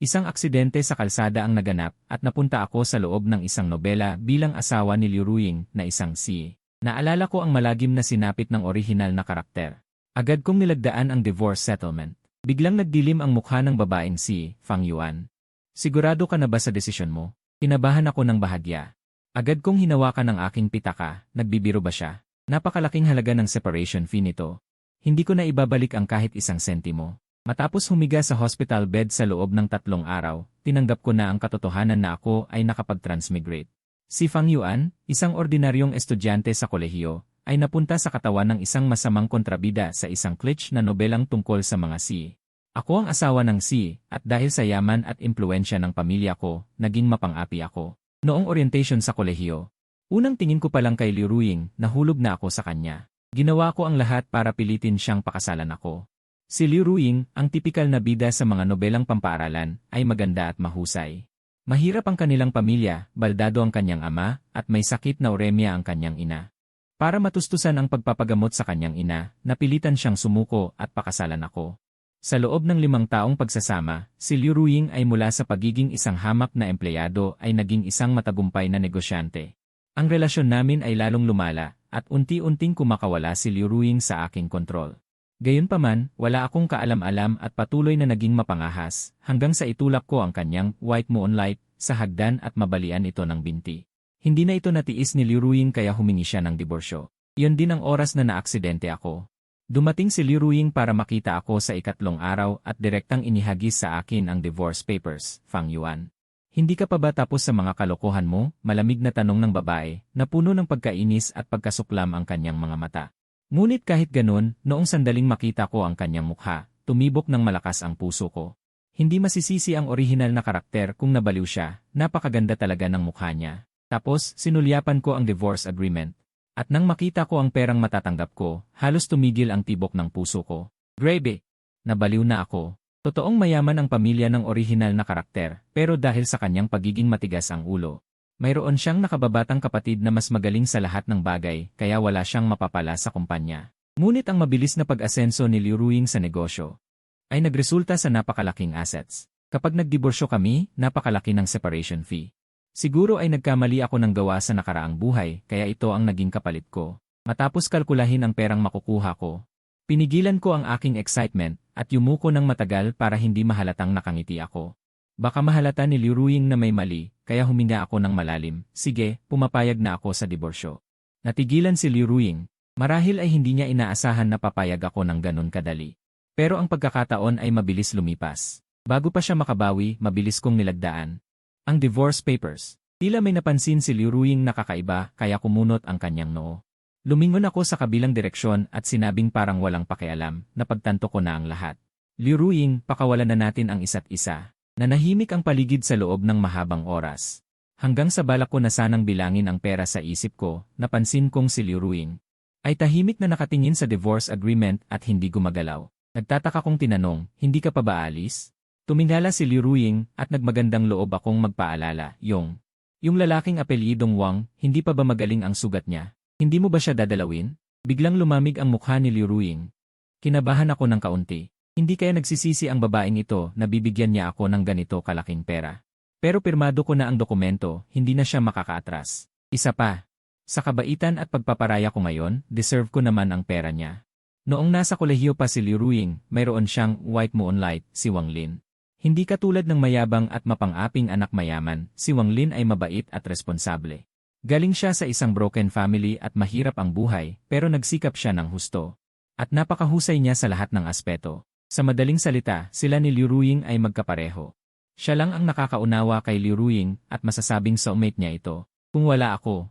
Isang aksidente sa kalsada ang naganap at napunta ako sa loob ng isang nobela bilang asawa ni Liu Ruiying na isang si. Naalala ko ang malagim na sinapit ng orihinal na karakter. Agad kong nilagdaan ang divorce settlement. Biglang nagdilim ang mukha ng babaeng si Fang Yuan. Sigurado ka na ba sa desisyon mo? Kinabahan ako ng bahagya. Agad kong hinawakan ang aking pitaka, nagbibiro ba siya? Napakalaking halaga ng separation fee nito. Hindi ko na ibabalik ang kahit isang sentimo. Matapos humiga sa hospital bed sa loob ng 3 araw, tinanggap ko na ang katotohanan na ako ay nakapag-transmigrate. Si Fang Yuan, isang ordinaryong estudyante sa kolehiyo, ay napunta sa katawan ng isang masamang kontrabida sa isang kitsch na nobelang tungkol sa mga si. Ako ang asawa ng si, at dahil sa yaman at impluensya ng pamilya ko, naging mapang-api ako. Noong orientation sa kolehiyo, unang tingin ko pa lang kay Liu Ruiying, nahulog na ako sa kanya. Ginawa ko ang lahat para pilitin siyang pakasalan ako. Si Liu Ruiying, ang tipikal na bida sa mga nobelang pampaaralan, ay maganda at mahusay. Mahirap ang kanilang pamilya, baldado ang kanyang ama, at may sakit na uremia ang kanyang ina. Para matustusan ang pagpapagamot sa kanyang ina, napilitan siyang sumuko at pakasalan ako. Sa loob ng 5 taong pagsasama, si Liu Ruiying ay mula sa pagiging isang hamak na empleyado ay naging isang matagumpay na negosyante. Ang relasyon namin ay lalong lumala, at unti-unting kumakawala si Liu Ruiying sa aking kontrol. Gayunpaman, wala akong kaalam-alam at patuloy na naging mapangahas, hanggang sa itulak ko ang kanyang white moonlight sa hagdan at mabalian ito ng binti. Hindi na ito natiis ni Liu Ruiying kaya humingi siya ng diborsyo. Iyon din ang oras na naaksidente ako. Dumating si Liu Ruiying para makita ako sa 3 araw at direktang inihagis sa akin ang divorce papers, Fang Yuan. Hindi ka pa ba tapos sa mga kalokohan mo? Malamig na tanong ng babae, na puno ng pagkainis at pagkasuklam ang kanyang mga mata. Ngunit kahit ganun, noong sandaling makita ko ang kanyang mukha, tumibok ng malakas ang puso ko. Hindi masisisi ang orihinal na karakter kung nabaliw siya, napakaganda talaga ng mukha niya. Tapos, sinulyapan ko ang divorce agreement. At nang makita ko ang perang matatanggap ko, halos tumigil ang tibok ng puso ko. Grabe! Nabaliw na ako. Totoong mayaman ang pamilya ng orihinal na karakter, pero dahil sa kanyang pagiging matigas ang ulo, mayroon siyang nakababatang kapatid na mas magaling sa lahat ng bagay, kaya wala siyang mapapala sa kumpanya. Ngunit ang mabilis na pag-asenso ni Liu Ruiying sa negosyo ay nagresulta sa napakalaking assets. Kapag nagdiborsyo kami, napakalaki ng separation fee. Siguro ay nagkamali ako ng gawa sa nakaraang buhay, kaya ito ang naging kapalit ko. Matapos kalkulahin ang perang makukuha ko, pinigilan ko ang aking excitement at yumuko ng matagal para hindi mahalatang nakangiti ako. Baka mahalata ni Liu Ruiying na may mali, kaya huminga ako ng malalim. Sige, pumapayag na ako sa diborsyo. Natigilan si Liu Ruiying. Marahil ay hindi niya inaasahan na papayag ako ng ganun kadali. Pero ang pagkakataon ay mabilis lumipas. Bago pa siya makabawi, mabilis kong nilagdaan ang divorce papers. Tila may napansin si Liu Ruiying na kakaiba, kaya kumunot ang kanyang noo. Lumingon ako sa kabilang direksyon at sinabing parang walang pakialam, napagtanto ko na ang lahat. Liu Ruiying, pakawalan na natin ang isa't isa. Nanahimik ang paligid sa loob ng mahabang oras. Hanggang sa balak ko na sanang bilangin ang pera sa isip ko, napansin kong si Liu Ruiying ay tahimik na nakatingin sa divorce agreement at hindi gumagalaw. Nagtataka kong tinanong, hindi ka pa ba alis? Tumingala si Liu Ruiying at nagmagandang loob akong magpaalala, yung lalaking apelyidong Wang, hindi pa ba magaling ang sugat niya? Hindi mo ba siya dadalawin? Biglang lumamig ang mukha ni Liu Ruiying. Kinabahan ako ng kaunti. Hindi kaya nagsisisi ang babaeng ito na bibigyan niya ako ng ganito kalaking pera. Pero pirmado ko na ang dokumento, hindi na siya makakaatras. Isa pa, sa kabaitan at pagpaparaya ko ngayon, deserve ko naman ang pera niya. Noong nasa kolehiyo pa si Liu Ruiying, mayroon siyang white moonlight, si Wang Lin. Hindi katulad ng mayabang at mapang-aping anak mayaman, si Wang Lin ay mabait at responsable. Galing siya sa isang broken family at mahirap ang buhay, pero nagsikap siya ng husto. At napakahusay niya sa lahat ng aspeto. Sa madaling salita, sila ni Liu Ruiying ay magkapareho. Siya lang ang nakakaunawa kay Liu Ruiying at masasabing soulmate niya ito. Kung wala ako,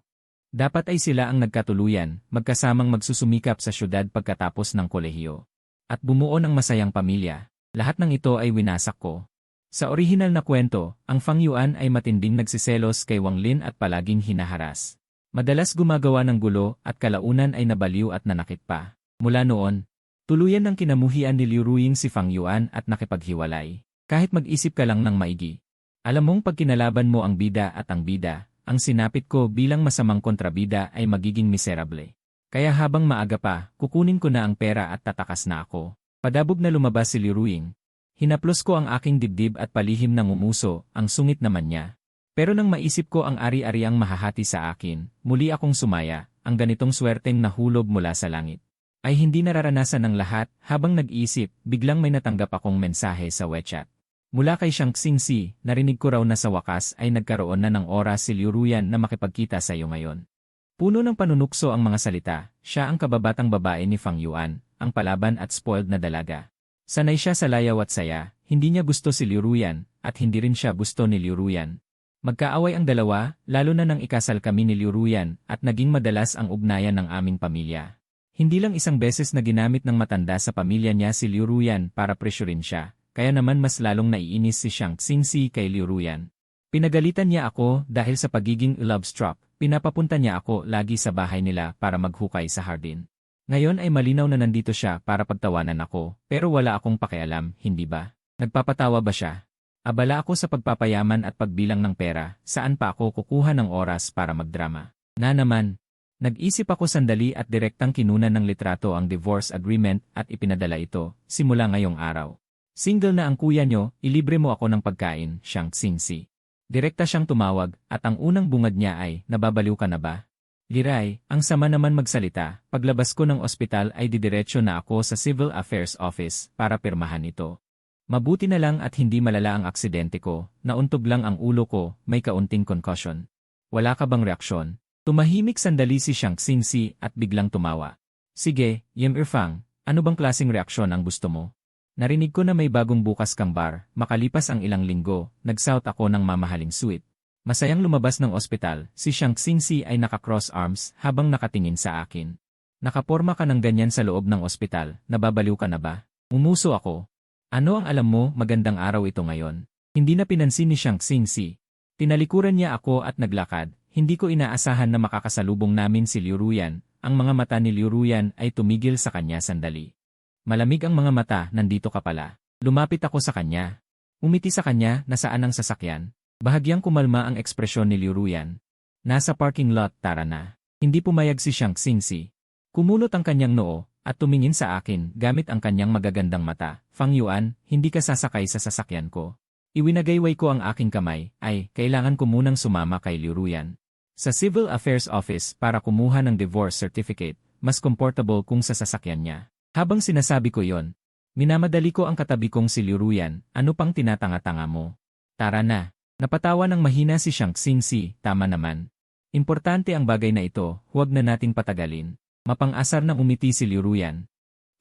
dapat ay sila ang nagkatuluyan, magkasamang magsusumikap sa syudad pagkatapos ng kolehiyo. At bumuo ng masayang pamilya. Lahat ng ito ay winasak ko. Sa orihinal na kwento, ang Fang Yuan ay matinding nagsiselos kay Wang Lin at palaging hinaharas. Madalas gumagawa ng gulo at kalaunan ay nabaliw at nanakit pa. Mula noon, tuluyan ng kinamuhian ni Liu Ruiying si Fang Yuan at nakipaghiwalay. Kahit mag-isip ka lang ng maigi. Alam mong pag kinalaban mo ang bida at ang bida, ang sinapit ko bilang masamang kontrabida ay magiging miserable. Kaya habang maaga pa, kukunin ko na ang pera at tatakas na ako. Padabog na lumabas si Liu Ruiying. Hinaplos ko ang aking dibdib at palihim ng umuso, ang sungit naman niya. Pero nang maisip ko ang ari-ariang mahahati sa akin, muli akong sumaya, ang ganitong swerteng nahulog mula sa langit. Ay hindi nararanasan ng lahat, habang nag-iisip, biglang may natanggap akong mensahe sa WeChat. Mula kay Shang Xingxi, narinig ko raw na sa wakas ay nagkaroon na ng oras si Liu Ruyan na makipagkita sa iyo ngayon. Puno ng panunukso ang mga salita, siya ang kababatang babae ni Fang Yuan, ang palaban at spoiled na dalaga. Sanay siya sa layaw at saya, hindi niya gusto si Liu Ruyan, at hindi rin siya gusto ni Liu Ruyan. Magkaaway ang dalawa, lalo na nang ikasal kami ni Liu Ruyan, at naging madalas ang ugnayan ng aming pamilya. Hindi lang isang beses na ginamit ng matanda sa pamilya niya si Liu Ruyan para pressurein siya. Kaya naman mas lalong naiinis si Shang Xingxi kay Liu Ruyan. Pinagalitan niya ako dahil sa pagiging love-struck, pinapapunta niya ako lagi sa bahay nila para maghukay sa hardin. Ngayon ay malinaw na nandito siya para pagtawanan ako, pero wala akong pakialam, hindi ba? Nagpapatawa ba siya? Abala ako sa pagpapayaman at pagbilang ng pera, saan pa ako kukuha ng oras para magdrama? Na naman. Nag-isip ako sandali at direktang kinunan ng litrato ang divorce agreement at ipinadala ito, simula ngayong araw. Single na ang kuya nyo, ilibre mo ako ng pagkain, Shang Xingxi. Direkta siyang tumawag, at ang unang bungad niya ay, nababaliw ka na ba? Liray, ang sama naman magsalita, paglabas ko ng ospital ay didiretso na ako sa Civil Affairs Office para pirmahan ito. Mabuti na lang at hindi malala ang aksidente ko, nauntog lang ang ulo ko, may kaunting concussion. Wala ka bang reaksyon? Tumahimik sandali si Shang Xingxi at biglang tumawa. Sige, Yim Irfang, ano bang klaseng reaksyon ang gusto mo? Narinig ko na may bagong bukas kang bar, makalipas ang ilang linggo, nag-south ako ng mamahaling suite. Masayang lumabas ng ospital, si Shang Xingxi ay naka-cross arms habang nakatingin sa akin. Nakaporma ka ng ganyan sa loob ng ospital, nababaliw ka na ba? Umuso ako. Ano ang alam mo, magandang araw ito ngayon? Hindi na pinansin ni Shang Xingxi. Tinalikuran niya ako at naglakad, hindi ko inaasahan na makakasalubong namin si Liu Ruyan, ang mga mata ni Liu Ruyan ay tumigil sa kanya sandali. Malamig ang mga mata, nandito ka pala. Lumapit ako sa kanya. Umiti sa kanya, nasaan ang sasakyan? Bahagyang kumalma ang ekspresyon ni Liu Ruyan. Nasa parking lot, tara na. Hindi pumayag si Shang Xingxi. Kumulot ang kanyang noo, at tumingin sa akin gamit ang kanyang magagandang mata. Fang Yuan, hindi ka sasakay sa sasakyan ko. Iwinagayway ko ang aking kamay, ay, kailangan ko munang sumama kay Liu Ruyan. Sa Civil Affairs Office para kumuha ng divorce certificate, mas comfortable kung sa sasakyan niya. Habang sinasabi ko yon, minamadali ko ang katabi kong si Liu Ruyan, ano pang tinatanga-tanga mo? Tara na. Napatawa ng mahina si Shang Xingxi, tama naman. Importante ang bagay na ito, huwag na nating patagalin. Mapang-asar na umiti si Liu Ruyan.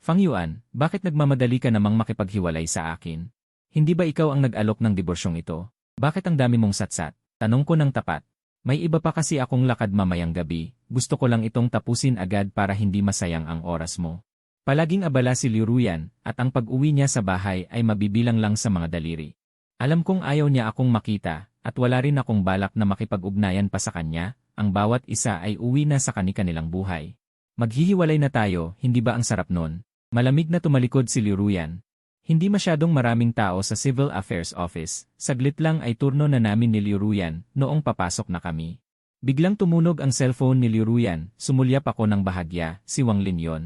Fang Yuan, bakit nagmamadali ka namang makipaghiwalay sa akin? Hindi ba ikaw ang nag-alok ng diborsyong ito? Bakit ang dami mong satsat? Tanong ko ng tapat. May iba pa kasi akong lakad mamayang gabi, gusto ko lang itong tapusin agad para hindi masayang ang oras mo. Palaging abala si Liu Ruyan, at ang pag-uwi niya sa bahay ay mabibilang lang sa mga daliri. Alam kong ayaw niya akong makita, at wala rin akong balak na makipag-ugnayan pa sa kanya, ang bawat isa ay uwi na sa kani-kanilang buhay. Maghihiwalay na tayo, hindi ba ang sarap nun? Malamig na tumalikod si Liu Ruyan. Hindi masyadong maraming tao sa Civil Affairs Office, saglit lang ay turno na namin ni Liu Ruyan, noong papasok na kami. Biglang tumunog ang cellphone ni Liu Ruyan, sumulyap ako ng bahagya, si Wang Lin yon.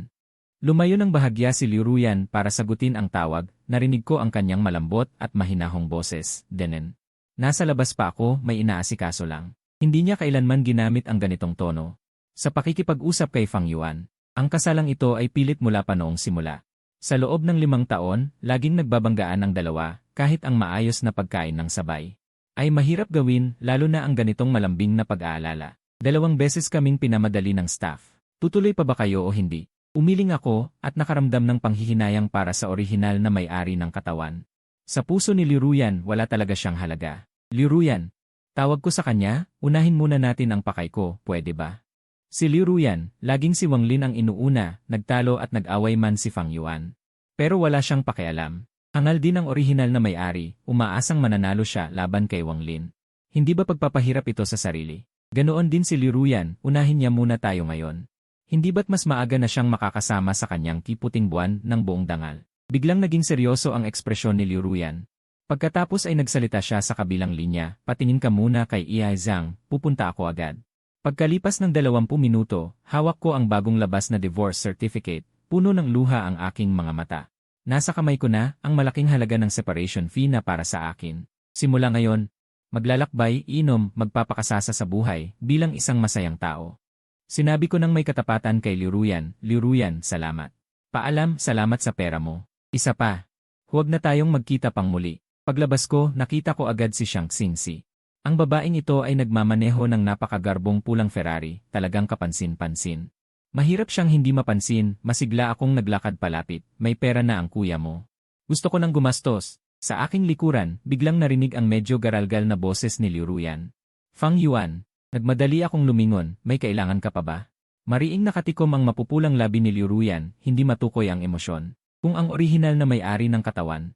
Lumayo ng bahagya si Liu Ruyan para sagutin ang tawag, narinig ko ang kanyang malambot at mahinahong boses, Denen. Nasa labas pa ako, may inaasikaso lang. Hindi niya kailanman ginamit ang ganitong tono. Sa pakikipag-usap kay Fang Yuan, ang kasalang ito ay pilit mula pa noong simula. Sa loob ng 5 taon, laging nagbabanggaan ang dalawa, kahit ang maayos na pagkain ng sabay. Ay mahirap gawin, lalo na ang ganitong malambing na pag-aalala. 2 beses kaming pinamadali ng staff. Tutuloy pa ba kayo o hindi? Umiling ako, at nakaramdam ng panghihinayang para sa orihinal na may-ari ng katawan. Sa puso ni Liu Ruyan, wala talaga siyang halaga. Liu Ruyan, tawag ko sa kanya, unahin muna natin ang pakay ko, pwede ba? Si Liu Ruyan, laging si Wang Lin ang inuuna, nagtalo at nag-away man si Fang Yuan. Pero wala siyang pakialam. Hangal din ang orihinal na may-ari, umaasang mananalo siya laban kay Wang Lin. Hindi ba pagpapahirap ito sa sarili? Ganoon din si Liu Ruyan, unahin niya muna tayo ngayon. Hindi ba't mas maaga na siyang makakasama sa kanyang kiputing buwan ng buong dangal? Biglang naging seryoso ang ekspresyon ni Liu Ruyan. Pagkatapos ay nagsalita siya sa kabilang linya, patingin ka muna kay Iai Zhang, pupunta ako agad. Pagkalipas ng 20 minuto, hawak ko ang bagong labas na divorce certificate, puno ng luha ang aking mga mata. Nasa kamay ko na ang malaking halaga ng separation fee na para sa akin. Simula ngayon, maglalakbay, inom, magpapakasasa sa buhay bilang isang masayang tao. Sinabi ko nang may katapatan kay Liruyan, Liruyan, salamat. Paalam, salamat sa pera mo. Isa pa. Huwag na tayong magkita pang muli. Paglabas ko, nakita ko agad si Xiang Xingxi. Ang babaeng ito ay nagmamaneho ng napakagarbong pulang Ferrari, talagang kapansin-pansin. Mahirap siyang hindi mapansin, masigla akong naglakad palapit, may pera na ang kuya mo. Gusto ko nang gumastos. Sa aking likuran, biglang narinig ang medyo garalgal na boses ni Liruyan. Fang Yuan, nagmadali akong lumingon, may kailangan ka pa ba? Mariing nakatikom ang mapupulang labi ni Liruyan, hindi matukoy ang emosyon. Kung ang orihinal na may-ari ng katawan.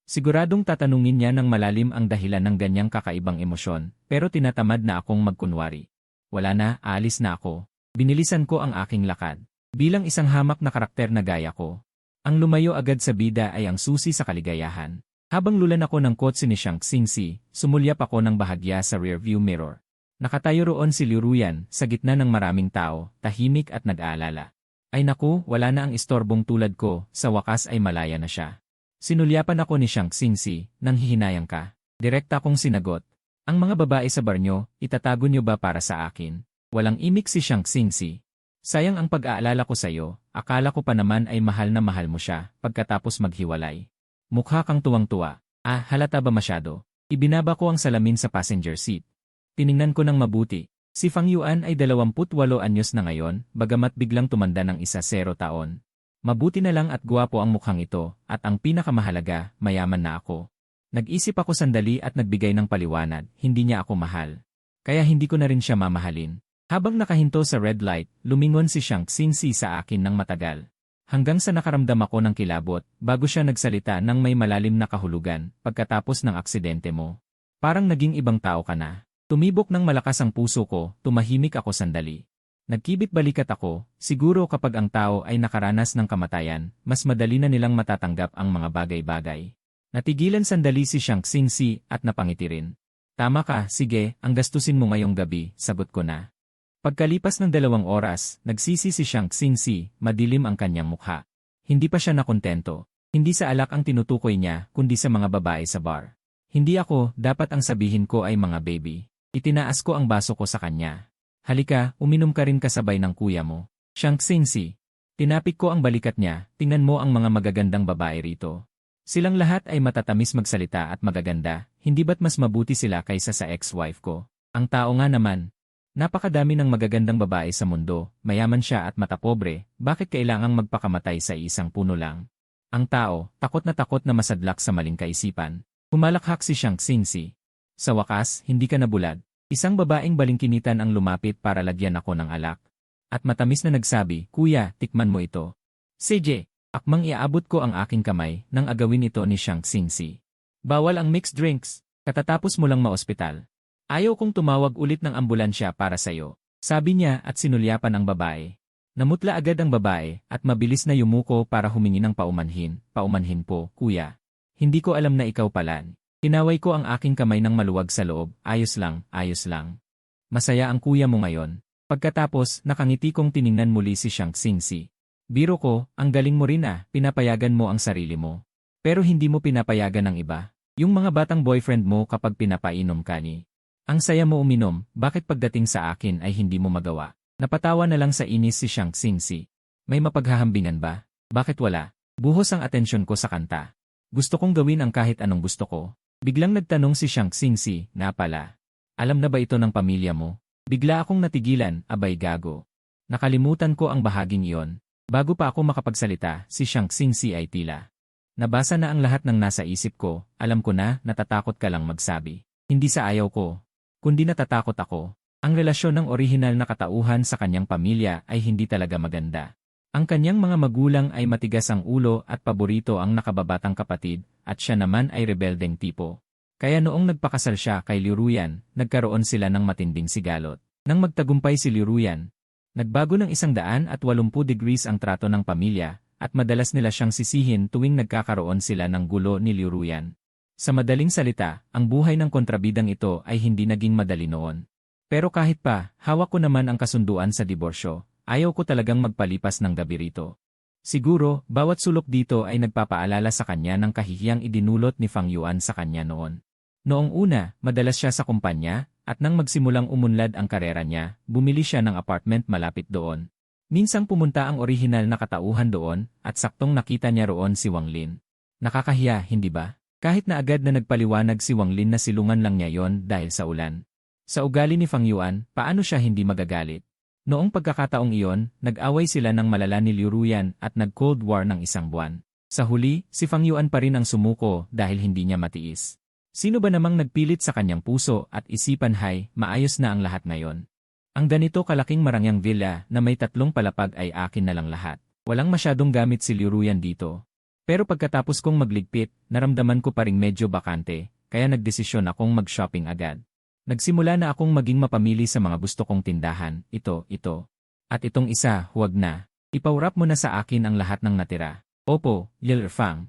Siguradong tatanungin niya ng malalim ang dahilan ng ganyang kakaibang emosyon, pero tinatamad na akong magkunwari. Wala na, aalis na ako. Binilisan ko ang aking lakad. Bilang isang hamak na karakter na gaya ko. Ang lumayo agad sa bida ay ang susi sa kaligayahan. Habang lulan ako ng kotse ni Xiang Xingxi, sumulyap ako ng bahagya sa rearview mirror. Nakatayo roon si Liruyan, sa gitna ng maraming tao, tahimik at nag-aalala. Ay naku, wala na ang istorbong tulad ko, sa wakas ay malaya na siya. Sinulyapan ako ni Xiang Xingxi, nang hihinayang ka. Direkta kong sinagot. Ang mga babae sa bar nyo, itatago nyo ba para sa akin? Walang imik si Xiang Xingxi. Sayang ang pag-aalala ko sa'yo, akala ko pa naman ay mahal na mahal mo siya, pagkatapos maghiwalay. Mukha kang tuwang-tuwa. Ah, halata ba masyado? Ibinaba ko ang salamin sa passenger seat. Tiningnan ko ng mabuti. Si Fang Yuan ay 28 anyos na ngayon, bagamat biglang tumanda ng 10 taon. Mabuti na lang at guwapo ang mukhang ito, at ang pinakamahalaga, mayaman na ako. Nag-isip ako sandali at nagbigay ng paliwanag, hindi niya ako mahal. Kaya hindi ko na rin siya mamahalin. Habang nakahinto sa red light, lumingon si Xiang Xingxi sa akin ng matagal. Hanggang sa nakaramdam ako ng kilabot, bago siya nagsalita ng may malalim na kahulugan, pagkatapos ng aksidente mo. Parang naging ibang tao ka na. Tumibok ng malakas ang puso ko, tumahimik ako sandali. Nagkibit balikat ako, siguro kapag ang tao ay nakaranas ng kamatayan, mas madali na nilang matatanggap ang mga bagay-bagay. Natigilan sandali si Xiang Xingxi at napangiti rin. Tama ka, sige, ang gastusin mo ngayong gabi, sagot ko na. Pagkalipas ng 2 oras, nagsisi si Xiang Xingxi, madilim ang kanyang mukha. Hindi pa siya nakontento. Hindi sa alak ang tinutukoy niya, kundi sa mga babae sa bar. Hindi ako, dapat ang sabihin ko ay mga baby. Itinaas ko ang baso ko sa kanya. Halika, uminom ka rin kasabay ng kuya mo. Xiang Xingxi. Tinapik ko ang balikat niya, tingnan mo ang mga magagandang babae rito. Silang lahat ay matatamis magsalita at magaganda, hindi ba't mas mabuti sila kaysa sa ex-wife ko? Ang tao nga naman. Napakadami ng magagandang babae sa mundo, mayaman siya at matapobre, bakit kailangang magpakamatay sa isang puno lang? Ang tao, takot na masadlak sa maling kaisipan. Humalakhak si Xiang Xingxi. Sa wakas, hindi ka nabulag. Isang babaeng balingkinitan ang lumapit para lagyan ako ng alak. At matamis na nagsabi, Kuya, tikman mo ito. CJ, akmang iaabot ko ang aking kamay nang agawin ito ni Xiang Xingxi. Bawal ang mixed drinks, katatapos mo lang maospital. Ayaw kong tumawag ulit ng ambulansya para sa'yo. Sabi niya at sinulyapan ang babae. Namutla agad ang babae at mabilis na yumuko para humingi ng paumanhin. Paumanhin po, kuya. Hindi ko alam na ikaw pala. Tinaway ko ang aking kamay ng maluwag sa loob. Ayos lang, ayos lang. Masaya ang kuya mo ngayon. Pagkatapos, nakangiti kong tiningnan muli si Xiang Xingxi. Biro ko, ang galing mo rin pinapayagan mo ang sarili mo. Pero hindi mo pinapayagan ng iba. Yung mga batang boyfriend mo kapag pinapainom ka ni. Ang saya mo uminom, bakit pagdating sa akin ay hindi mo magawa? Napatawa na lang sa inis si Xiang Xingxi. May mapaghahambingan ba? Bakit wala? Buhos ang atensyon ko sa kanta. Gusto kong gawin ang kahit anong gusto ko. Biglang nagtanong si Xiang Xingxi, nga pala. Alam na ba ito ng pamilya mo? Bigla akong natigilan, abay gago. Nakalimutan ko ang bahaging iyon. Bago pa ako makapagsalita, si Xiang Xingxi ay tila. Nabasa na ang lahat ng nasa isip ko, alam ko na, natatakot ka lang magsabi. Hindi sa ayaw ko. Kundi natatakot ako. Ang relasyon ng orihinal na katauhan sa kanyang pamilya ay hindi talaga maganda. Ang kanyang mga magulang ay matigas ang ulo at paborito ang nakababatang kapatid, at siya naman ay rebeldeng tipo. Kaya noong nagpakasal siya kay Liruyan, nagkaroon sila ng matinding sigalot. Nang magtagumpay si Liruyan, nagbago ng 180 degrees ang trato ng pamilya, at madalas nila siyang sisihin tuwing nagkakaroon sila ng gulo ni Liruyan. Sa madaling salita, ang buhay ng kontrabidang ito ay hindi naging madali noon. Pero kahit pa, hawak ko naman ang kasunduan sa diborsyo, ayaw ko talagang magpalipas ng gabi rito. Siguro, bawat sulok dito ay nagpapaalala sa kanya ng kahihiyang idinulot ni Fang Yuan sa kanya noon. Noong una, madalas siya sa kumpanya, at nang magsimulang umunlad ang karera niya, bumili siya ng apartment malapit doon. Minsang pumunta ang orihinal na katauhan doon, at saktong nakita niya roon si Wang Lin. Nakakahiya, hindi ba? Kahit na agad na nagpaliwanag si Wang Lin na silungan lang niya yon dahil sa ulan. Sa ugali ni Fang Yuan, paano siya hindi magagalit? Noong pagkakataong iyon, nag-away sila ng malala ni Liu Ruyan at nag-Cold War ng isang buwan. Sa huli, si Fang Yuan pa rin ang sumuko dahil hindi niya matiis. Sino ba namang nagpilit sa kanyang puso at isipan maayos na ang lahat ngayon? Ang ganito kalaking marangyang villa na may 3 palapag ay akin na lang lahat. Walang masyadong gamit si Liu Ruyan dito. Pero pagkatapos kong magligpit, naramdaman ko pa ring medyo bakante, kaya nagdesisyon akong mag-shopping agad. Nagsimula na akong maging mapamili sa mga gusto kong tindahan, ito. At itong isa, huwag na. Ipaurap mo na sa akin ang lahat ng natira. Opo, Lil Fang.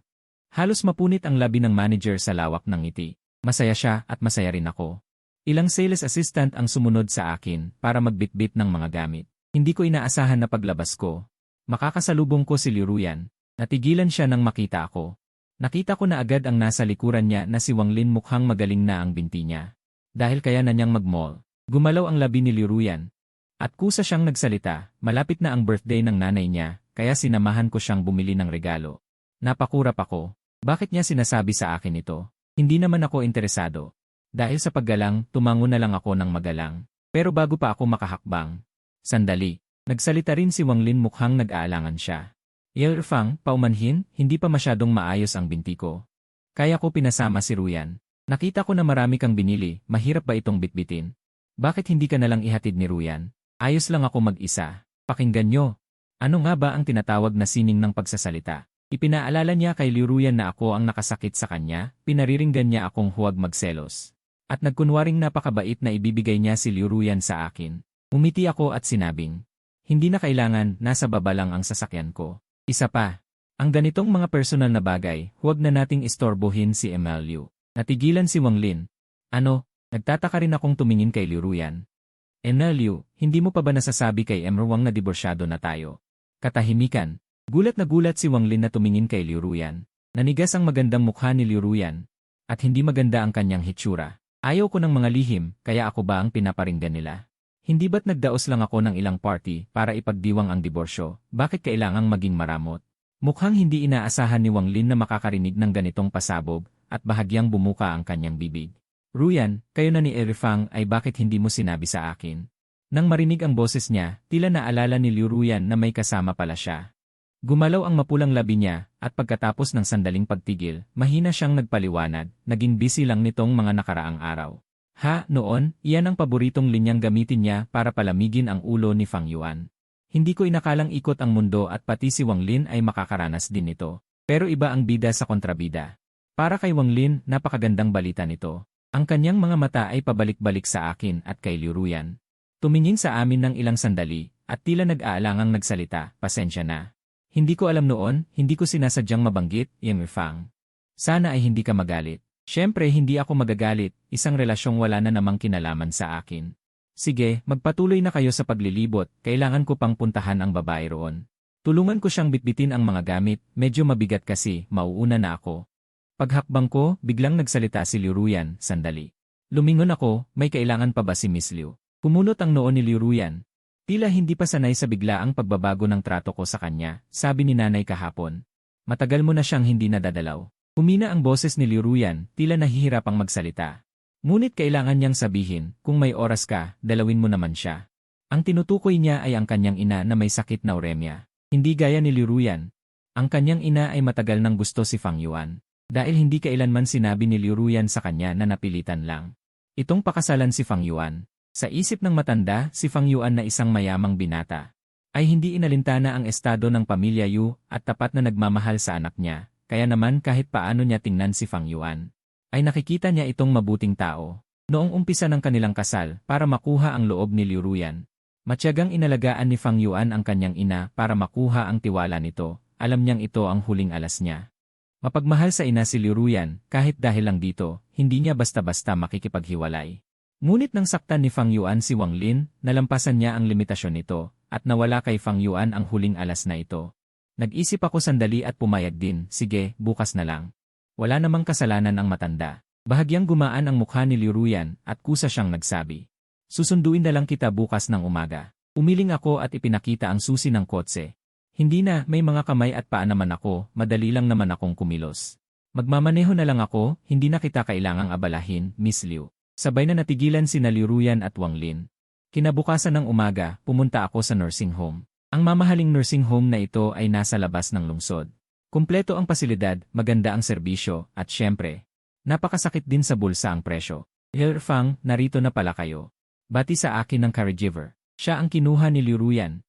Halos mapunit ang labi ng manager sa lawak ng ngiti. Masaya siya at masaya rin ako. Ilang sales assistant ang sumunod sa akin para magbitbit ng mga gamit. Hindi ko inaasahan na paglabas ko. Makakasalubong ko si Liu Ruyan. Natigilan siya nang makita ako. Nakita ko na agad ang nasa likuran niya na si Wang Lin mukhang magaling na ang binti niya. Dahil kaya na niyang mag-mall. Gumalaw ang labi ni Liu Ruyan. At kusa siyang nagsalita, malapit na ang birthday ng nanay niya, kaya sinamahan ko siyang bumili ng regalo. Napakurap ako. Bakit niya sinasabi sa akin ito? Hindi naman ako interesado. Dahil sa paggalang, tumango na lang ako ng magalang. Pero bago pa ako makahakbang. Sandali. Nagsalita rin si Wang Lin mukhang nag-aalangan siya. Lil Fang, paumanhin, hindi pa masyadong maayos ang binti ko. Kaya ko pinasama si Ruyan. Nakita ko na marami kang binili, mahirap ba itong bitbitin? Bakit hindi ka nalang ihatid ni Ruyan? Ayos lang ako mag-isa. Pakinggan nyo. Ano nga ba ang tinatawag na sining ng pagsasalita? Ipinaalala niya kay Liu Ruyan na ako ang nakasakit sa kanya, pinariringgan niya akong huwag magselos. At nagkunwaring napakabait na ibibigay niya si Liu Ruyan sa akin. Umiti ako at sinabing, hindi na kailangan, nasa baba lang ang sasakyan ko. Isa pa, ang ganitong mga personal na bagay, huwag na nating istorbohin si Liu. Natigilan si Wang Lin. Ano, nagtataka rin akong tumingin kay Liu Ruyan. Liu, hindi mo pa ba nasasabi kay Wang na diborsyado na tayo? Katahimikan. Gulat na gulat si Wang Lin na tumingin kay Liu Ruyan. Nanigas ang magandang mukha ni Liu Ruyan. At hindi maganda ang kanyang hitsura. Ayaw ko ng mga lihim, kaya ako ba ang pinaparinggan nila? Hindi ba't nagdaos lang ako ng ilang party para ipagdiwang ang diborsyo? Bakit kailangang maging maramot? Mukhang hindi inaasahan ni Wang Lin na makakarinig ng ganitong pasabog, at bahagyang bumuka ang kanyang bibig. Ruyan, kayo na ni Fang ay bakit hindi mo sinabi sa akin? Nang marinig ang boses niya, tila naalala ni Liu Ruyan na may kasama pala siya. Gumalaw ang mapulang labi niya, at pagkatapos ng sandaling pagtigil, mahina siyang nagpaliwanag, naging busy lang nitong mga nakaraang araw. Noon, iyan ang paboritong linyang gamitin niya para palamigin ang ulo ni Fang Yuan. Hindi ko inakalang ikot ang mundo at pati si Wang Lin ay makakaranas din nito. Pero iba ang bida sa kontrabida. Para kay Wang Lin, napakagandang balita nito. Ang kanyang mga mata ay pabalik-balik sa akin at kay Liu Ruyan. Tumingin sa amin ng ilang sandali, at tila nag-aalangang nagsalita, pasensya na. Hindi ko alam noon, hindi ko sinasadyang mabanggit, Fang. Sana ay hindi ka magalit. Siyempre hindi ako magagalit, isang relasyong wala na namang kinalaman sa akin. Sige, magpatuloy na kayo sa paglilibot, kailangan ko pang puntahan ang babae roon. Tulungan ko siyang bitbitin ang mga gamit, medyo mabigat kasi, mauuna na ako. Paghakbang ko, biglang nagsalita si Liu Ruyan, sandali. Lumingon ako, may kailangan pa ba si Miss Liu? Kumunot ang noo ni Liu Ruyan. Tila hindi pa sanay sa biglaang pagbabago ng trato ko sa kanya, sabi ni nanay kahapon. Matagal mo na siyang hindi nadadalaw. Humina ang boses ni Liu Ruyan, tila nahihirapang magsalita. Ngunit kailangan niyang sabihin, kung may oras ka, dalawin mo naman siya. Ang tinutukoy niya ay ang kanyang ina na may sakit na uremia. Hindi gaya ni Liu Ruyan. Ang kanyang ina ay matagal nang gusto si Fang Yuan. Dahil hindi kailanman sinabi ni Liu Ruyan sa kanya na napilitan lang. Itong pakasalan si Fang Yuan. Sa isip ng matanda, si Fang Yuan na isang mayamang binata, ay hindi inalintana ang estado ng pamilya Yu at tapat na nagmamahal sa anak niya. Kaya naman kahit paano niya tingnan si Fang Yuan, ay nakikita niya itong mabuting tao. Noong umpisa ng kanilang kasal, para makuha ang loob ni Liu Ruyan, matyagang inalagaan ni Fang Yuan ang kanyang ina para makuha ang tiwala nito. Alam niyang ito ang huling alas niya. Mapagmahal sa ina si Liu Ruyan, kahit dahil lang dito, hindi niya basta-basta makikipaghiwalay. Ngunit nang saktan ni Fang Yuan si Wang Lin, nalampasan niya ang limitasyon nito, at nawala kay Fang Yuan ang huling alas na ito. Nag-isip ako sandali at pumayag din, sige, bukas na lang. Wala namang kasalanan ang matanda. Bahagyang gumaan ang mukha ni Liu Ruyan at kusa siyang nagsabi. Susunduin na lang kita bukas ng umaga. Umiling ako at ipinakita ang susi ng kotse. Hindi na, may mga kamay at paa naman ako, madali lang naman akong kumilos. Magmamaneho na lang ako, hindi na kita kailangang abalahin, Miss Liu. Sabay na natigilan sina Liu Ruyan at Wang Lin. Kinabukasan ng umaga, pumunta ako sa nursing home. Ang mamahaling nursing home na ito ay nasa labas ng lungsod. Kumpleto ang pasilidad, maganda ang serbisyo, at syempre, napakasakit din sa bulsa ang presyo. Fang, narito na pala kayo. Bati sa akin ng caregiver. Siya ang kinuha ni Liu Ruyan.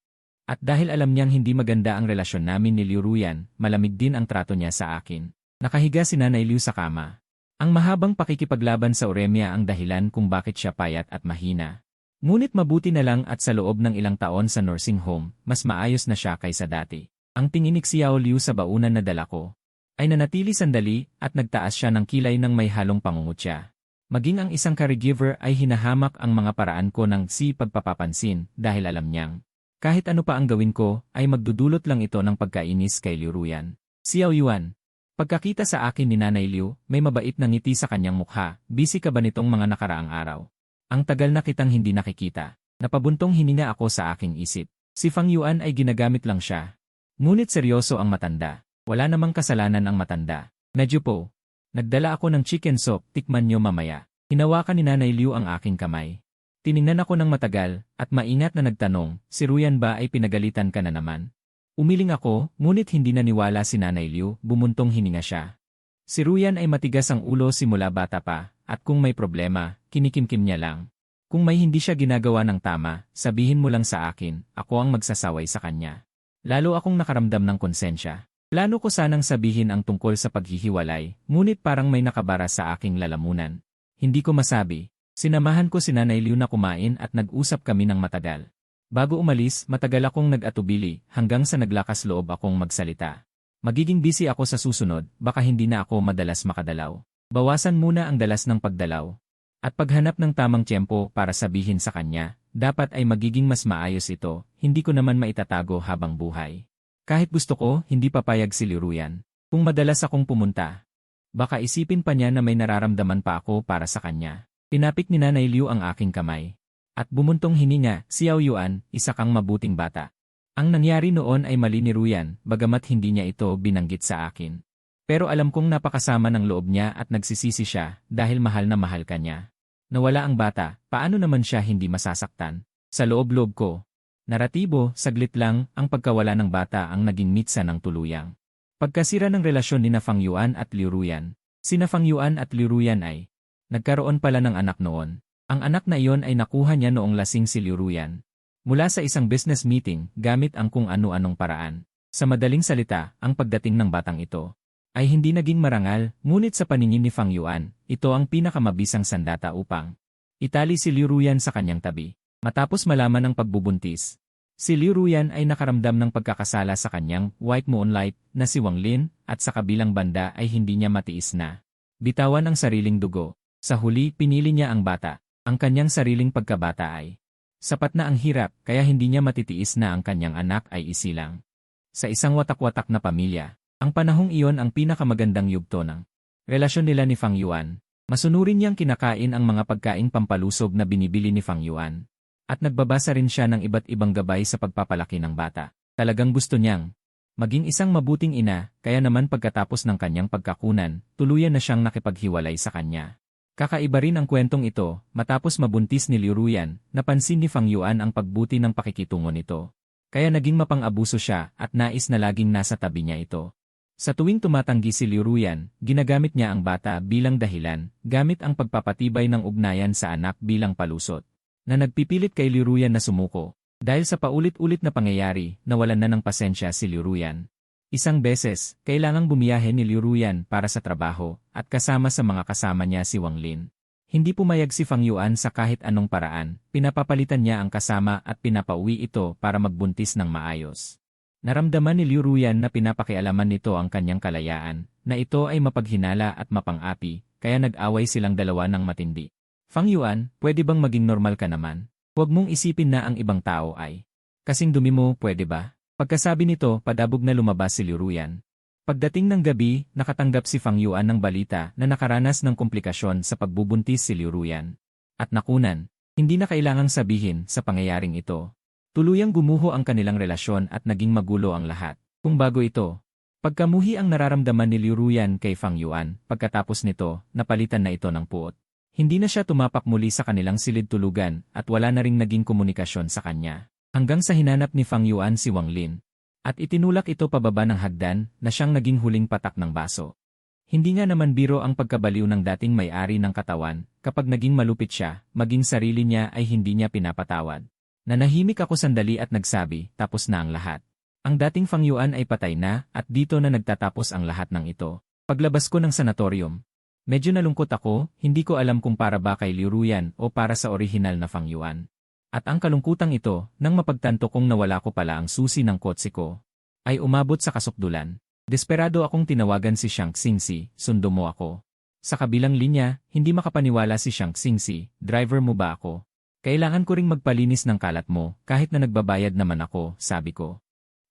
At dahil alam niyang hindi maganda ang relasyon namin ni Liu Ruyan, malamig din ang trato niya sa akin. Nakahiga si Nanay Liu sa kama. Ang mahabang pakikipaglaban sa uremia ang dahilan kung bakit siya payat at mahina. Ngunit mabuti na lang at sa loob ng ilang taon sa nursing home, mas maayos na siya kaysa dati. Ang tinginig si Xiao Liu sa baunan na dala ko ay nanatili sandali at nagtaas siya ng kilay ng may halong pangungutya. Maging ang isang caregiver ay hinahamak ang mga paraan ko ng pagpapapansin dahil alam niyang kahit ano pa ang gawin ko ay magdudulot lang ito ng pagkainis kay Liu Ruyan. Xiao Yuan. Pagkakita sa akin ni Nanay Liu, may mabait na ngiti sa kanyang mukha. Busy ka ba nitong mga nakaraang araw? Ang tagal na kitang hindi nakikita. Napabuntong hininga ako sa aking isip. Si Fang Yuan ay ginagamit lang siya. Ngunit seryoso ang matanda. Wala namang kasalanan ang matanda. Medyo po. Nagdala ako ng chicken soup, tikman nyo mamaya. Hinawakan ni Nanay Liu ang aking kamay. Tiningnan ako ng matagal, at maingat na nagtanong, si Ruyan ba ay pinagalitan ka na naman? Umiling ako, ngunit hindi naniwala si Nanay Liu, bumuntong hininga siya. Si Ruyan ay matigas ang ulo simula bata pa, at kung may problema, kinikimkim niya lang. Kung may hindi siya ginagawa ng tama, sabihin mo lang sa akin, ako ang magsasaway sa kanya. Lalo akong nakaramdam ng konsensya. Plano ko sanang sabihin ang tungkol sa paghihiwalay, ngunit parang may nakabara sa aking lalamunan. Hindi ko masabi. Sinamahan ko si Nanay Liu na kumain at nag-usap kami ng matagal. Bago umalis, matagal akong nag-atubili hanggang sa naglakas loob akong magsalita. Magiging busy ako sa susunod, baka hindi na ako madalas makadalaw. Bawasan muna ang dalas ng pagdalaw. At paghanap ng tamang tiyempo para sabihin sa kanya, dapat ay magiging mas maayos ito, hindi ko naman maitatago habang buhay. Kahit gusto ko, hindi papayag si Liu Ruyan. Kung madalas akong pumunta, baka isipin pa niya na may nararamdaman pa ako para sa kanya. Tinapik ni Nanay Liu ang aking kamay. At bumuntong hininga, Xiao Yuan, isa kang mabuting bata. Ang nangyari noon ay mali ni Ruyan, bagamat hindi niya ito binanggit sa akin. Pero alam kong napakasama ng loob niya at nagsisisi siya dahil mahal na mahal ka niya. Nawala ang bata, paano naman siya hindi masasaktan? Sa loob-loob ko. Naratibo, saglit lang, ang pagkawala ng bata ang naging mitsa ng tuluyang. Pagkasira ng relasyon ni Fang Yuan at Liu Ruyan. Sina Fang Yuan at Liu Ruyan ay nagkaroon pala ng anak noon. Ang anak na iyon ay nakuha niya noong lasing si Liu Ruyan. Mula sa isang business meeting, gamit ang kung ano-anong paraan. Sa madaling salita, ang pagdating ng batang ito ay hindi naging marangal, ngunit sa paningin ni Fang Yuan, ito ang pinakamabisang sandata upang itali si Liu Ruyan sa kanyang tabi. Matapos malaman ng pagbubuntis, si Liu Ruyan ay nakaramdam ng pagkakasala sa kanyang white moonlight na si Wang Lin at sa kabilang banda ay hindi niya matiis na bitawan ang sariling dugo. Sa huli, pinili niya ang bata. Ang kanyang sariling pagkabata ay sapat na ang hirap kaya hindi niya matitiis na ang kanyang anak ay isilang. Sa isang watak-watak na pamilya, ang panahong iyon ang pinakamagandang yugto ng relasyon nila ni Fang Yuan. Masunurin niyang kinakain ang mga pagkaing pampalusog na binibili ni Fang Yuan. At nagbabasa rin siya ng iba't ibang gabay sa pagpapalaki ng bata. Talagang gusto niyang maging isang mabuting ina, kaya naman pagkatapos ng kanyang pagkakunan, tuluyan na siyang nakipaghiwalay sa kanya. Kakaiba rin ang kwentong ito, matapos mabuntis ni Liu Ruyan, napansin ni Fang Yuan ang pagbuti ng pakikitungo nito. Kaya naging mapang-abuso siya at nais na laging nasa tabi niya ito. Sa tuwing tumatanggi si Liu Ruyan, ginagamit niya ang bata bilang dahilan, gamit ang pagpapatibay ng ugnayan sa anak bilang palusot, na nagpipilit kay Liu Ruyan na sumuko. Dahil sa paulit-ulit na pangyayari, nawalan na ng pasensya si Liu Ruyan. Isang beses, kailangang bumiyahe ni Liu Ruyan para sa trabaho, at kasama sa mga kasama niya si Wang Lin. Hindi pumayag si Fang Yuan sa kahit anong paraan, pinapapalitan niya ang kasama at pinapauwi ito para magbuntis ng maayos. Naramdaman ni Liu Ruyan na pinapakialaman nito ang kanyang kalayaan, na ito ay mapaghinala at mapang-api, kaya nag-away silang dalawa ng matindi. Fang Yuan, pwede bang maging normal ka naman? Huwag mong isipin na ang ibang tao ay kasing dumi mo, pwede ba? Pagkasabi nito, padabog na lumabas si Liu Ruyan. Pagdating ng gabi, nakatanggap si Fang Yuan ng balita na nakaranas ng komplikasyon sa pagbubuntis si Liu Ruyan. At nakunan, hindi na kailangang sabihin sa pangyayaring ito. Tuluyang gumuho ang kanilang relasyon at naging magulo ang lahat. Kung bago ito, pagkamuhi ang nararamdaman ni Liu Ruyan kay Fang Yuan, pagkatapos nito, napalitan na ito ng puot. Hindi na siya tumapak muli sa kanilang silid-tulugan at wala na ring naging komunikasyon sa kanya. Hanggang sa hinanap ni Fang Yuan si Wang Lin. At itinulak ito pababa ng hagdan na siyang naging huling patak ng baso. Hindi nga naman biro ang pagkabaliw ng dating may-ari ng katawan, kapag naging malupit siya, maging sarili niya ay hindi niya pinapatawad. Nanahimik ako sandali at nagsabi, tapos na ang lahat. Ang dating Fang Yuan ay patay na at dito na nagtatapos ang lahat ng ito. Paglabas ko ng sanatorium, medyo nalungkot ako, hindi ko alam kung para ba kay Liu Ruyan o para sa orihinal na Fang Yuan. At ang kalungkutang ito, nang mapagtanto kong nawala ko pala ang susi ng kotse ko, ay umabot sa kasukdulan. Desperado akong tinawagan si Shang Xingxi, sundo mo ako. Sa kabilang linya, hindi makapaniwala si Shang Xingxi, driver mo ba ako? Kailangan ko ring magpalinis ng kalat mo, kahit na nagbabayad naman ako, sabi ko.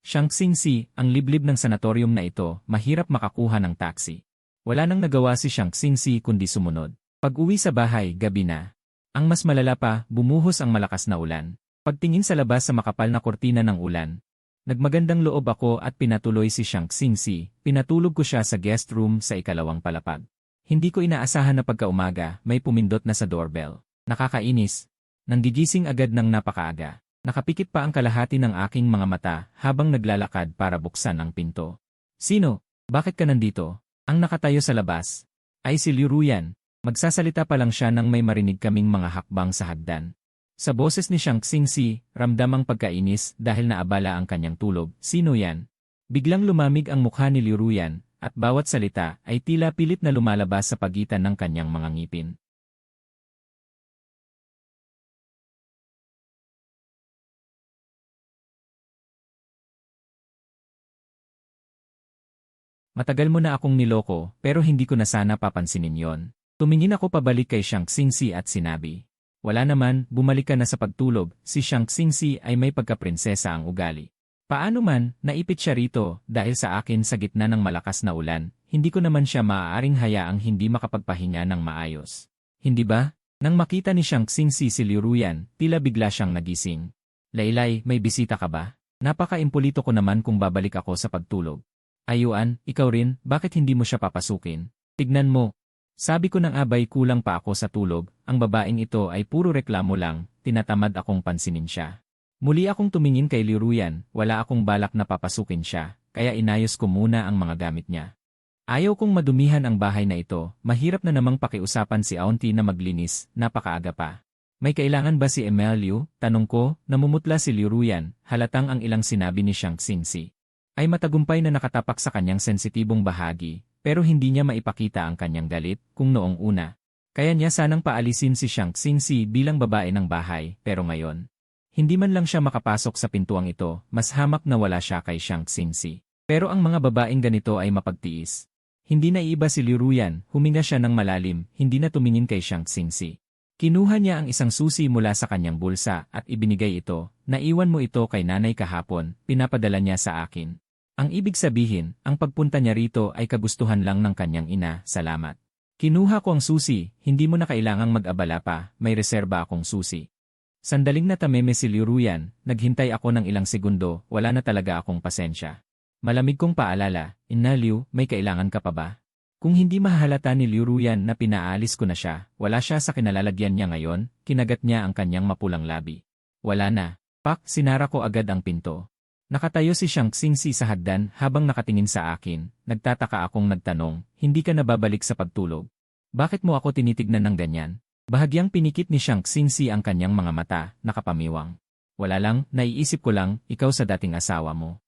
Shang Xingxi, ang liblib ng sanatorium na ito, mahirap makakuha ng taxi. Wala nang nagawa si Shang Xingxi kundi sumunod. Pag-uwi sa bahay, gabi na. Ang mas malala pa, bumuhos ang malakas na ulan. Pagtingin sa labas sa makapal na kortina ng ulan, nagmagandang loob ako at pinatuloy si Shang Xingxi, pinatulog ko siya sa guest room sa ikalawang palapag. Hindi ko inaasahan na pagkaumaga, may pumindot na sa doorbell. Nakakainis. Nanggigising agad ng napakaaga. Nakapikit pa ang kalahati ng aking mga mata habang naglalakad para buksan ang pinto. Sino? Bakit ka nandito? Ang nakatayo sa labas ay si Liu Ruyan. Magsasalita pa lang siya nang may marinig kaming mga hakbang sa hagdan. Sa boses ni Shang Xingxi, ramdam ang pagkainis dahil naabala ang kanyang tulog. Sino yan? Biglang lumamig ang mukha ni Liu Ruyan, at bawat salita ay tila pilit na lumalabas sa pagitan ng kanyang mga ngipin. Matagal mo na akong niloko pero hindi ko na sana papansinin yon. Tumingin ako pabalik kay Shang Xingxi at sinabi, wala naman, bumalik ka na sa pagtulog, si Shang Xingxi ay may pagkaprinsesa ang ugali. Paano man, naipit siya rito dahil sa akin sa gitna ng malakas na ulan, hindi ko naman siya maaaring hayaang hindi makapagpahinga ng maayos. Hindi ba? Nang makita ni Shang Xingxi si Liu Ruyan, tila bigla siyang nagising. Laylay, may bisita ka ba? Napaka-impulito ko naman kung babalik ako sa pagtulog. Ayuan, ikaw rin, bakit hindi mo siya papasukin? Tignan mo. Sabi ko ng abay kulang pa ako sa tulog, ang babaeng ito ay puro reklamo lang, tinatamad akong pansinin siya. Muli akong tumingin kay Liu Ruyan, wala akong balak na papasukin siya, kaya inayos ko muna ang mga gamit niya. Ayaw kong madumihan ang bahay na ito, mahirap na namang pakiusapan si Auntie na maglinis, napakaaga pa. May kailangan ba si Emilio? Tanong ko, namumutla si Liu Ruyan, halatang ang ilang sinabi ni Shang Xingxi ay matagumpay na nakatapak sa kanyang sensitibong bahagi. Pero hindi niya maipakita ang kanyang galit kung noong una. Kaya niya sanang paalisin si Shang Xingxi bilang babae ng bahay, pero ngayon, hindi man lang siya makapasok sa pintuang ito, mas hamak na wala siya kay Shang Xingxi. Pero ang mga babaeng ganito ay mapagtiis. Hindi na iiba si Liu Ruyan, huminga siya ng malalim, hindi na tumingin kay Shang Xingxi. Kinuha niya ang isang susi mula sa kanyang bulsa at ibinigay ito, naiwan mo ito kay nanay kahapon, pinapadala niya sa akin. Ang ibig sabihin, ang pagpunta niya rito ay kagustuhan lang ng kanyang ina, salamat. Kinuha ko ang susi, hindi mo na kailangang mag-abala pa, may reserba akong susi. Sandaling natameme si Liu Ruyan, naghintay ako ng ilang segundo, wala na talaga akong pasensya. Malamig kong paalala, Ina Liu, may kailangan ka pa ba? Kung hindi mahalata ni Liu Ruyan na pinaalis ko na siya, wala siya sa kinalalagyan niya ngayon, kinagat niya ang kanyang mapulang labi. Wala na. Pak, sinara ko agad ang pinto. Nakatayo si Shang Xingxi sa hagdan habang nakatingin sa akin, nagtataka akong nagtanong, hindi ka nababalik sa pagtulog? Bakit mo ako tinitignan ng ganyan? Bahagyang pinikit ni Shang Xingxi ang kanyang mga mata, nakapamiwang. Wala lang, naiisip ko lang, ikaw sa dating asawa mo.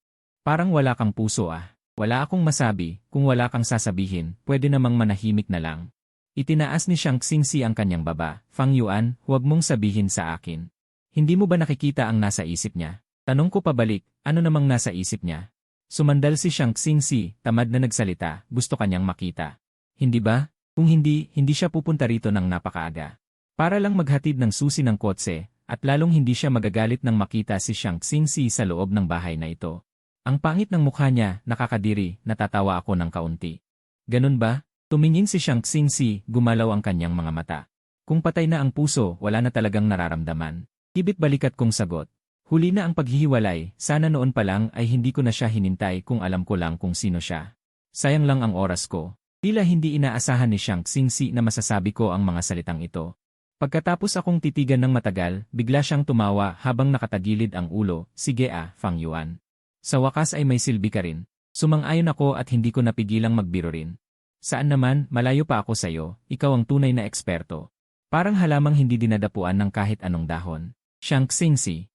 Parang wala kang puso ah. Wala akong masabi, kung wala kang sasabihin, pwede namang manahimik na lang. Itinaas ni Shang Xingxi ang kanyang baba, Fang Yuan, huwag mong sabihin sa akin. Hindi mo ba nakikita ang nasa isip niya? Tanong ko pabalik, ano namang nasa isip niya? Sumandal si Shang Xingxi, tamad na nagsalita, gusto kanyang makita. Hindi ba? Kung hindi, hindi siya pupunta rito ng napakaaga. Para lang maghatid ng susi ng kotse, at lalong hindi siya magagalit nang makita si Shang Xingxi sa loob ng bahay na ito. Ang pangit ng mukha niya, nakakadiri, natatawa ako ng kaunti. Ganun ba? Tumingin si Shang Xingxi, gumalaw ang kanyang mga mata. Kung patay na ang puso, wala na talagang nararamdaman. Tibit balikat kong sagot. Huli na ang paghihiwalay, sana noon pa lang ay hindi ko na siya hinintay kung alam ko lang kung sino siya. Sayang lang ang oras ko. Tila hindi inaasahan ni Shang Xingxi na masasabi ko ang mga salitang ito. Pagkatapos akong titigan ng matagal, bigla siyang tumawa habang nakatagilid ang ulo, sige Fang Yuan. Sa wakas ay may silbi ka rin. Sumang-ayon ako at hindi ko napigilang magbiro rin. Saan naman, malayo pa ako sa'yo, ikaw ang tunay na eksperto. Parang halamang hindi dinadapuan ng kahit anong dahon. Shang Xingxi.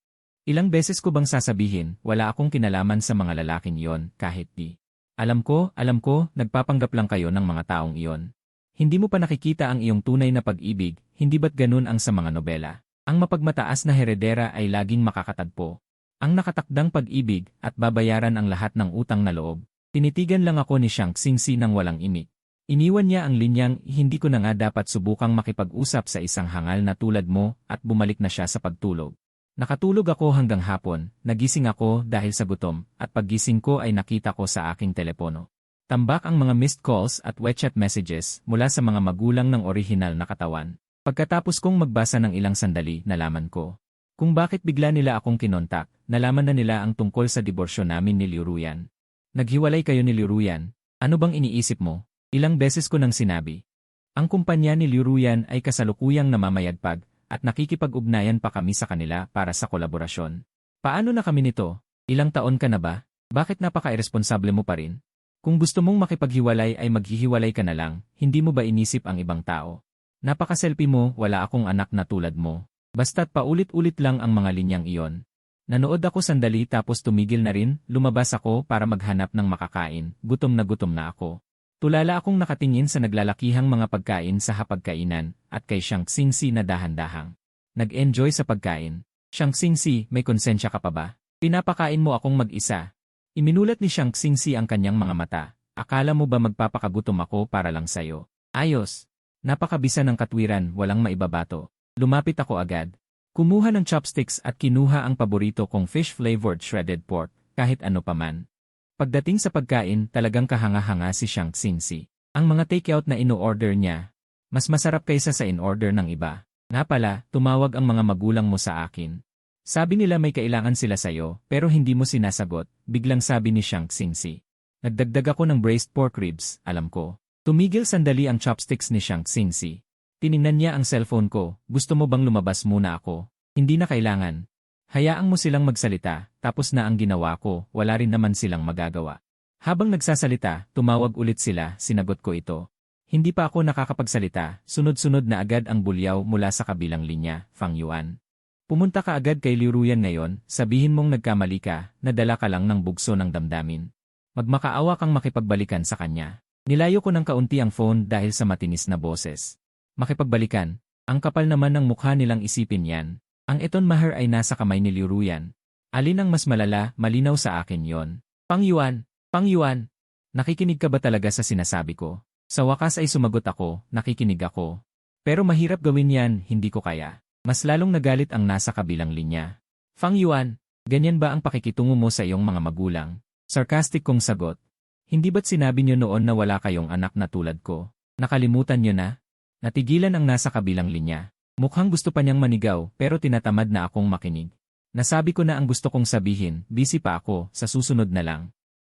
Ilang beses ko bang sasabihin, wala akong kinalaman sa mga lalaking iyon, kahit di. Alam ko, nagpapanggap lang kayo ng mga taong iyon. Hindi mo pa nakikita ang iyong tunay na pag-ibig, hindi ba't ganun ang sa mga nobela? Ang mapagmataas na heredera ay laging makakatagpo. Ang nakatakdang pag-ibig at babayaran ang lahat ng utang na loob. Tinitigan lang ako ni Shang Xingxi nang walang imik. Iniwan niya ang linyang, hindi ko na nga dapat subukang makipag-usap sa isang hangal na tulad mo at bumalik na siya sa pagtulog. Nakatulog ako hanggang hapon, nagising ako dahil sa gutom, at paggising ko ay nakita ko sa aking telepono. Tambak ang mga missed calls at WeChat messages mula sa mga magulang ng orihinal na katawan. Pagkatapos kong magbasa ng ilang sandali, nalaman ko kung bakit bigla nila akong kinontak, nalaman na nila ang tungkol sa diborsyo namin ni Liu Ruyan. Naghiwalay kayo ni Liu Ruyan? Ano bang iniisip mo? Ilang beses ko nang sinabi. Ang kumpanya ni Liu Ruyan ay kasalukuyang namamayagpag, at nakikipag-ugnayan pa kami sa kanila para sa kolaborasyon. Paano na kami nito? Ilang taon ka na ba? Bakit napaka-irresponsable mo pa rin? Kung gusto mong makipaghiwalay ay maghihiwalay ka na lang, hindi mo ba inisip ang ibang tao? Napaka-selfie mo, wala akong anak na tulad mo. Basta't paulit-ulit lang ang mga linyang iyon. Nanood ako sandali tapos tumigil na rin, lumabas ako para maghanap ng makakain, gutom na ako. Tulala akong nakatingin sa naglalakihang mga pagkain sa hapagkainan at kay Shang Xingxi na dahan-dahang nag-enjoy sa pagkain. Shang Xingxi, may konsensya ka pa ba? Pinapakain mo akong mag-isa. Iminulat ni Shang Xingxi ang kanyang mga mata. Akala mo ba magpapakagutom ako para lang sa'yo? Ayos. Napakabisa ng katwiran, walang maibabato. Lumapit ako agad. Kumuha ng chopsticks at kinuha ang paborito kong fish-flavored shredded pork, kahit ano paman. Pagdating sa pagkain, talagang kahanga-hanga si Shang Xingxi. Ang mga takeout na ino-order niya, mas masarap kaysa sa in-order ng iba. Nga pala, tumawag ang mga magulang mo sa akin. Sabi nila may kailangan sila sa'yo, pero hindi mo sinasagot, biglang sabi ni Shang Xingxi. Nagdagdag ako ng braised pork ribs, alam ko. Tumigil sandali ang chopsticks ni Shang Xingxi. Tiningnan niya ang cellphone ko, gusto mo bang lumabas muna ako? Hindi na kailangan. Hayaan mo silang magsalita, tapos na ang ginawa ko, wala rin naman silang magagawa. Habang nagsasalita, tumawag ulit sila, sinagot ko ito. Hindi pa ako nakakapagsalita, sunod-sunod na agad ang bulyaw mula sa kabilang linya, Fang Yuan. Pumunta ka agad kay Liu Ruyan ngayon, sabihin mong nagkamali ka, nadala ka lang ng bugso ng damdamin. Magmakaawa kang makipagbalikan sa kanya. Nilayo ko ng kaunti ang phone dahil sa matinis na boses. Makipagbalikan, ang kapal naman ng mukha nilang isipin yan. Ang Eton Maher ay nasa kamay ni Liu Ruyan. Alin ang mas malala, malinaw sa akin yon. Fang Yuan, Fang Yuan, nakikinig ka ba talaga sa sinasabi ko? Sa wakas ay sumagot ako, nakikinig ako. Pero mahirap gawin yan, hindi ko kaya. Mas lalong nagalit ang nasa kabilang linya. Fang Yuan, ganyan ba ang pakikitungo mo sa iyong mga magulang? Sarcastic kong sagot. Hindi ba't sinabi niyo noon na wala kayong anak na tulad ko? Nakalimutan niyo na? Natigilan ang nasa kabilang linya. Mukhang gusto pa niyang manigaw pero tinatamad na akong makinig. Nasabi ko na ang gusto kong sabihin, busy pa ako, sa susunod na lang.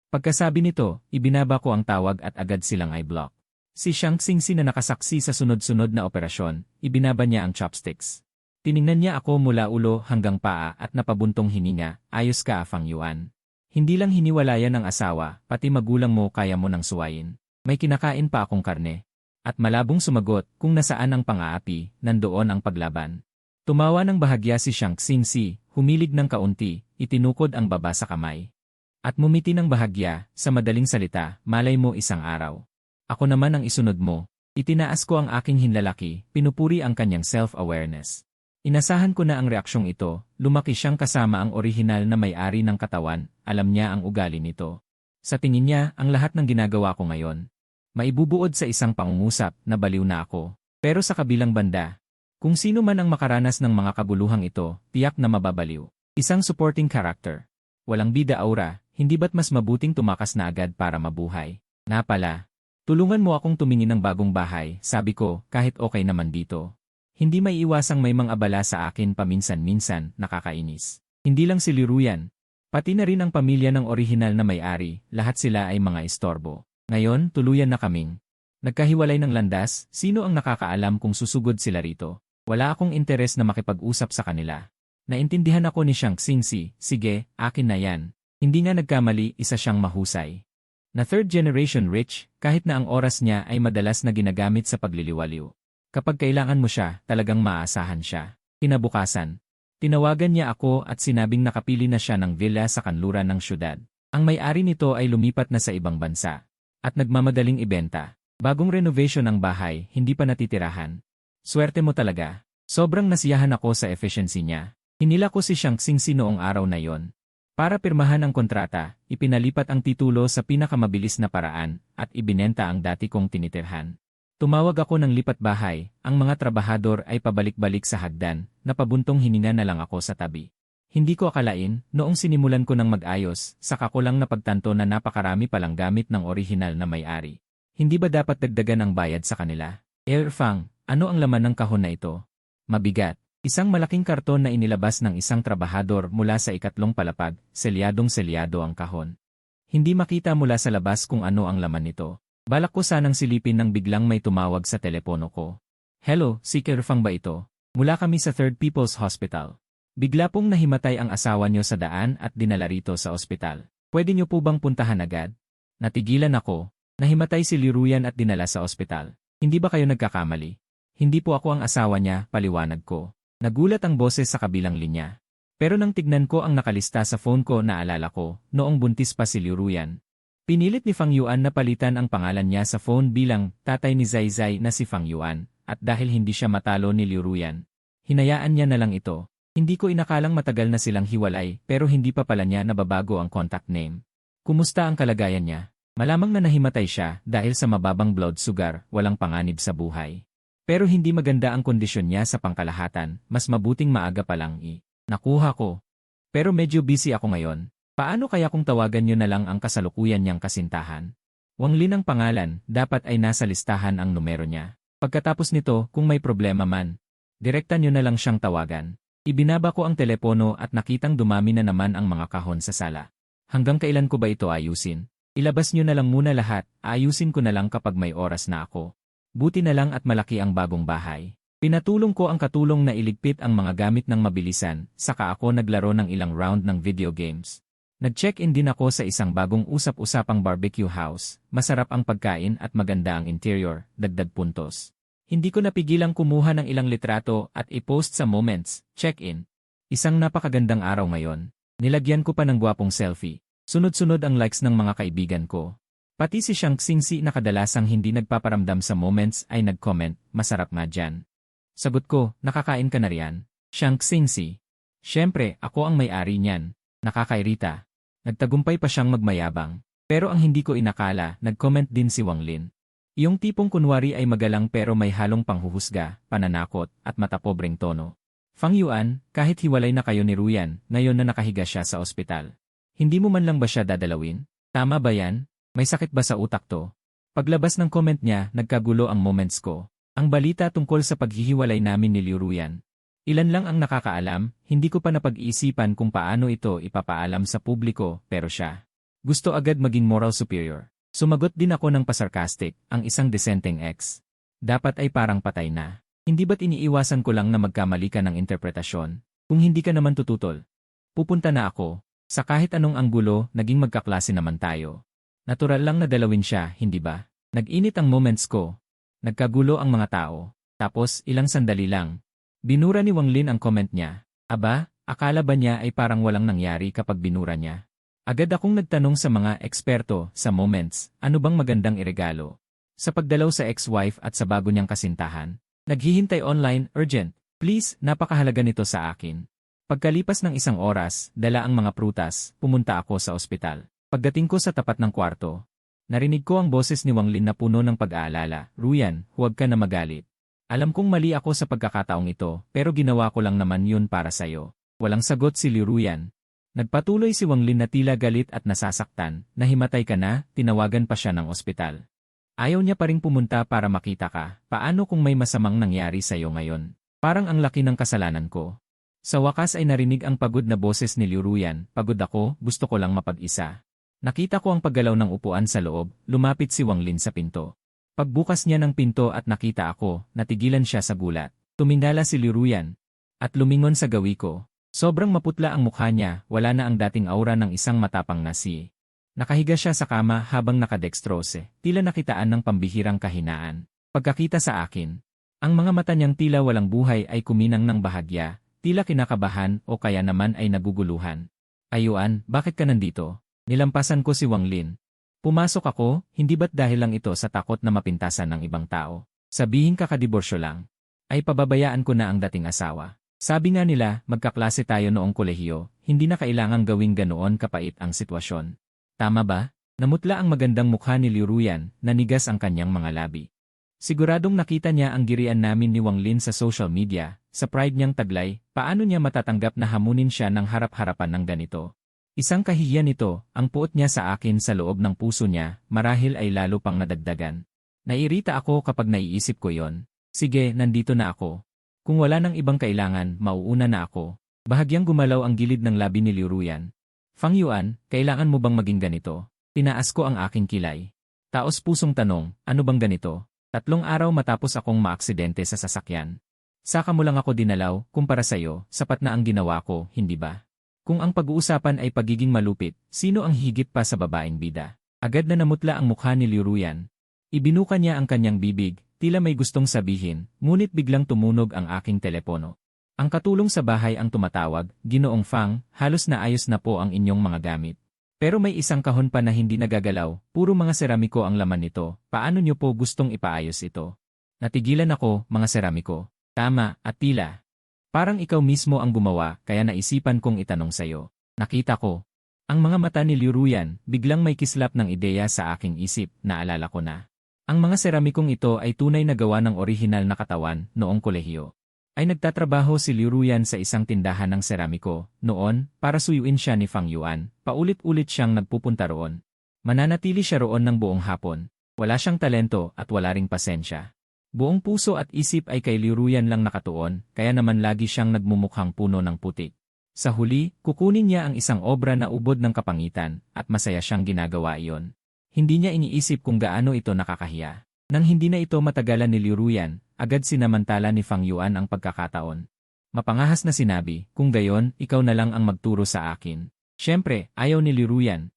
Pagkasabi nito, ibinaba ko ang tawag at agad silang i-block. Si Shang Xingxi na nakasaksi sa sunod-sunod na operasyon, ibinaba niya ang chopsticks. Tiningnan niya ako mula ulo hanggang paa at napabuntong hininga, ayos ka Fang Yuan. Hindi lang hiniwalayan ng asawa, pati magulang mo kaya mo nang suwayin. May kinakain pa akong karne. At malabong sumagot, kung nasaan ang pang-aapi, nandoon ang paglaban. Tumawa ng bahagya si Shang Xingxi, humilig ng kaunti, itinukod ang baba sa kamay. At mumiti ng bahagya, sa madaling salita, malay mo isang araw. Ako naman ang isunod mo. Itinaas ko ang aking hinlalaki, pinupuri ang kanyang self-awareness. Inasahan ko na ang reaksyong ito, lumaki siyang kasama ang orihinal na may-ari ng katawan, alam niya ang ugali nito. Sa tingin niya, ang lahat ng ginagawa ko ngayon maibubuod sa isang pangungusap na baliw na ako. Pero sa kabilang banda, kung sino man ang makaranas ng mga kabuluhang ito, tiyak na mababaliw. Isang supporting character. Walang bida aura, Hindi ba't mas mabuting tumakas na agad para mabuhay? Na pala. Tulungan mo akong tumingin ng bagong bahay, sabi ko, kahit okay naman dito. Hindi may iwasang may mga abala sa akin paminsan-minsan, nakakainis. Hindi lang si Liruyan. Pati na rin ang pamilya ng orihinal na may-ari, lahat sila ay mga istorbo. Ngayon, tuluyan na kaming nagkahiwalay ng landas, sino ang nakakaalam kung susugod sila rito? Wala akong interes na makipag-usap sa kanila. Naintindihan ako ni Shang Xingxi, sige, akin na yan. Hindi nga nagkamali, isa siyang mahusay. Na third generation rich, kahit na ang oras niya ay madalas na ginagamit sa pagliliwaliw. Kapag kailangan mo siya, talagang maaasahan siya. Kinabukasan, tinawagan niya ako at sinabing nakapili na siya ng villa sa kanluran ng syudad. Ang may-ari nito ay lumipat na sa ibang bansa. At nagmamadaling ibenta. Bagong renovation ng bahay, hindi pa natitirahan. Swerte mo talaga. Sobrang nasiyahan ako sa efficiency niya. Hinila ko si Shang Xingxi noong araw na yon. Para pirmahan ang kontrata, ipinalipat ang titulo sa pinakamabilis na paraan at ibinenta ang dati kong tinitirhan. Tumawag ako ng lipat bahay, ang mga trabahador ay pabalik-balik sa hagdan, napabuntong hininga na lang ako sa tabi. Hindi ko akalain, noong sinimulan ko ng mag-ayos, saka ko lang napagtanto na napakarami palang gamit ng orihinal na may-ari. Hindi ba dapat dagdagan ang bayad sa kanila? Fang, ano ang laman ng kahon na ito? Mabigat. Isang malaking karton na inilabas ng isang trabahador mula sa ikatlong palapag, selyadong-selyado ang kahon. Hindi makita mula sa labas kung ano ang laman nito. Balak ko sanang silipin nang biglang may tumawag sa telepono ko. Hello, si Fang ba ito? Mula kami sa Third People's Hospital. Bigla pong nahimatay ang asawa niyo sa daan at dinala rito sa ospital. Pwede niyo po bang puntahan agad? Natigilan ako. Nahimatay si Liruyan at dinala sa ospital. Hindi ba kayo nagkakamali? Hindi po ako ang asawa niya, paliwanag ko. Nagulat ang boses sa kabilang linya. Pero nang tignan ko ang nakalista sa phone ko naalala ko, noong buntis pa si Liruyan. Pinilit ni Fang Yuan na palitan ang pangalan niya sa phone bilang tatay ni Zaizai na si Fang Yuan, at dahil hindi siya matalo ni Liruyan, hinayaan niya na lang ito. Hindi ko inakalang matagal na silang hiwalay pero hindi pa pala niya nababago ang contact name. Kumusta ang kalagayan niya? Malamang na nahimatay siya dahil sa mababang blood sugar, walang panganib sa buhay. Pero hindi maganda ang kondisyon niya sa pangkalahatan, mas mabuting maaga pa lang nakuha ko. Pero medyo busy ako ngayon. Paano kaya kung tawagan niyo na lang ang kasalukuyan niyang kasintahan? Wang Lin ang pangalan, dapat ay nasa listahan ang numero niya. Pagkatapos nito, kung may problema man, direkta niyo na lang siyang tawagan. Ibinaba ko ang telepono at nakitang dumami na naman ang mga kahon sa sala. Hanggang kailan ko ba ito ayusin? Ilabas niyo na lang muna lahat, ayusin ko na lang kapag may oras na ako. Buti na lang at malaki ang bagong bahay. Pinatulong ko ang katulong na iligpit ang mga gamit ng mabilisan, saka ako naglaro ng ilang round ng video games. Nag-check-in din ako sa isang bagong usap-usapang barbecue house, masarap ang pagkain at maganda ang interior, dagdag puntos. Hindi ko napigilang kumuha ng ilang litrato at i-post sa Moments, check-in. Isang napakagandang araw ngayon. Nilagyan ko pa ng gwapong selfie. Sunod-sunod ang likes ng mga kaibigan ko. Pati si Shang Xingxi na kadalasang hindi nagpaparamdam sa Moments ay nag-comment, masarap nga dyan. Sagot ko, nakakain ka na riyan? Shang Xingxi. Siyempre, ako ang may-ari niyan. Nakakairita. Nagtagumpay pa siyang magmayabang. Pero ang hindi ko inakala, nag-comment din si Wang Lin. Yung tipong kunwari ay magalang pero may halong panghuhusga, pananakot, at matapobreng tono. Fang Yuan, kahit hiwalay na kayo ni Ruyan, ngayon na nakahiga siya sa ospital. Hindi mo man lang ba siya dadalawin? Tama ba yan? May sakit ba sa utak to? Paglabas ng comment niya, nagkagulo ang Moments ko. Ang balita tungkol sa paghihiwalay namin ni Liruyan. Ilan lang ang nakakaalam, hindi ko pa napag-iisipan kung paano ito ipapaalam sa publiko, pero siya. Gusto agad maging moral superior. Sumagot din ako ng pasarkastic, ang isang desenteng ex. Dapat ay parang patay na. Hindi ba't iniiwasan ko lang na magkamali ka ng interpretasyon? Kung hindi ka naman tututol. Pupunta na ako. Sa kahit anong anggulo, naging magkaklase naman tayo. Natural lang na dalawin siya, hindi ba? Nag-init ang Moments ko. Nagkagulo ang mga tao. Tapos, ilang sandali lang. Binura ni Wang Lin ang comment niya. Aba, akala ba niya ay parang walang nangyari kapag binura niya? Agad akong nagtanong sa mga eksperto sa Moments, ano bang magandang iregalo? Sa pagdalaw sa ex-wife at sa bago niyang kasintahan. Naghihintay online, urgent. Please, napakahalaga nito sa akin. Pagkalipas ng isang oras, dala ang mga prutas, pumunta ako sa ospital. Pagdating ko sa tapat ng kwarto, narinig ko ang boses ni Wang Lin na puno ng pag-aalala. Ruyan, huwag ka na magalit. Alam kong mali ako sa pagkakataong ito, pero ginawa ko lang naman yun para sa'yo. Walang sagot si Liruyan. Nagpatuloy si Wang Lin na tila galit at nasasaktan. Nahimatay ka na, tinawagan pa siya ng ospital. Ayaw niya pa ring pumunta para makita ka. Paano kung may masamang nangyari sa'yo ngayon? Parang ang laki ng kasalanan ko. Sa wakas ay narinig ang pagod na boses ni Liu Ruyan. Pagod ako, gusto ko lang mapag-isa. Nakita ko ang paggalaw ng upuan sa loob, lumapit si Wang Lin sa pinto. Pagbukas niya ng pinto at nakita ako, natigilan siya sa gulat. Tumindala si Liu Ruyan at lumingon sa gawi ko. Sobrang maputla ang mukha niya, wala na ang dating aura ng isang matapang na si. Nakahiga siya sa kama habang nakadextrose, tila nakitaan ng pambihirang kahinaan. Pagkakita sa akin, ang mga mata niyang tila walang buhay ay kuminang ng bahagya, tila kinakabahan o kaya naman ay naguguluhan. Ayuan, bakit ka nandito? Nilampasan ko si Wang Lin. Pumasok ako, hindi ba't dahil lang ito sa takot na mapintasan ng ibang tao? Sabihin kakadiborsyo lang. Ay pababayaan ko na ang dating asawa. Sabi nga nila, magkaklase tayo noong kolehiyo, hindi na kailangang gawing ganoon kapait ang sitwasyon. Tama ba? Namutla ang magandang mukha ni Liu Ruyan, nanigas ang kanyang mga labi. Siguradong nakita niya ang girian namin ni Wang Lin sa social media, sa pride niyang taglay, paano niya matatanggap na hamunin siya ng harap-harapan ng ganito? Isang kahihiyan nito, ang puot niya sa akin sa loob ng puso niya, marahil ay lalo pang nadagdagan. Naiirita ako kapag naiisip ko yon. Sige, nandito na ako. Kung wala nang ibang kailangan, mauuna na ako. Bahagyang gumalaw ang gilid ng labi ni Liu Ruyan. Fang Yuan, kailangan mo bang maging ganito? Tinaas ko ang aking kilay. Taos pusong tanong, ano bang ganito? 3 araw matapos akong maaksidente sa sasakyan. Saka mo lang ako dinalaw, kumpara sa'yo, sapat na ang ginawa ko, hindi ba? Kung ang pag-uusapan ay pagiging malupit, sino ang higit pa sa babaeng bida? Agad na namutla ang mukha ni Liu Ruyan. Ibinuka niya ang kanyang bibig, tila may gustong sabihin, ngunit biglang tumunog ang aking telepono. Ang katulong sa bahay ang tumatawag, Ginoong Fang, halos naayos na po ang inyong mga gamit. Pero may isang kahon pa na hindi nagagalaw, puro mga seramiko ang laman nito, paano niyo po gustong ipaayos ito? Natigilan ako, mga seramiko. Tama, at tila. Parang ikaw mismo ang gumawa, kaya naisipan kong itanong sayo. Nakita ko. Ang mga mata ni Liu Ruyan, biglang may kislap ng ideya sa aking isip, naalala ko na. Ang mga seramikong ito ay tunay na gawa ng orihinal na katawan noong kolehiyo. Ay nagtatrabaho si Liu Ruyan sa isang tindahan ng seramiko. Noon, para suyuin siya ni Fang Yuan, paulit-ulit siyang nagpupunta roon. Mananatili siya roon ng buong hapon. Wala siyang talento at wala ring pasensya. Buong puso at isip ay kay Liu Ruyan lang nakatuon, kaya naman lagi siyang nagmumukhang puno ng putik. Sa huli, kukunin niya ang isang obra na ubod ng kapangitan, at masaya siyang ginagawa iyon. Hindi niya iniisip kung gaano ito nakakahiya. Nang hindi na ito matagalan ni Liu Ruyan, agad sinamantala ni Fang Yuan ang pagkakataon. Mapangahas na sinabi, kung gayon, ikaw na lang ang magturo sa akin. Siyempre, ayaw ni Liu Ruyan.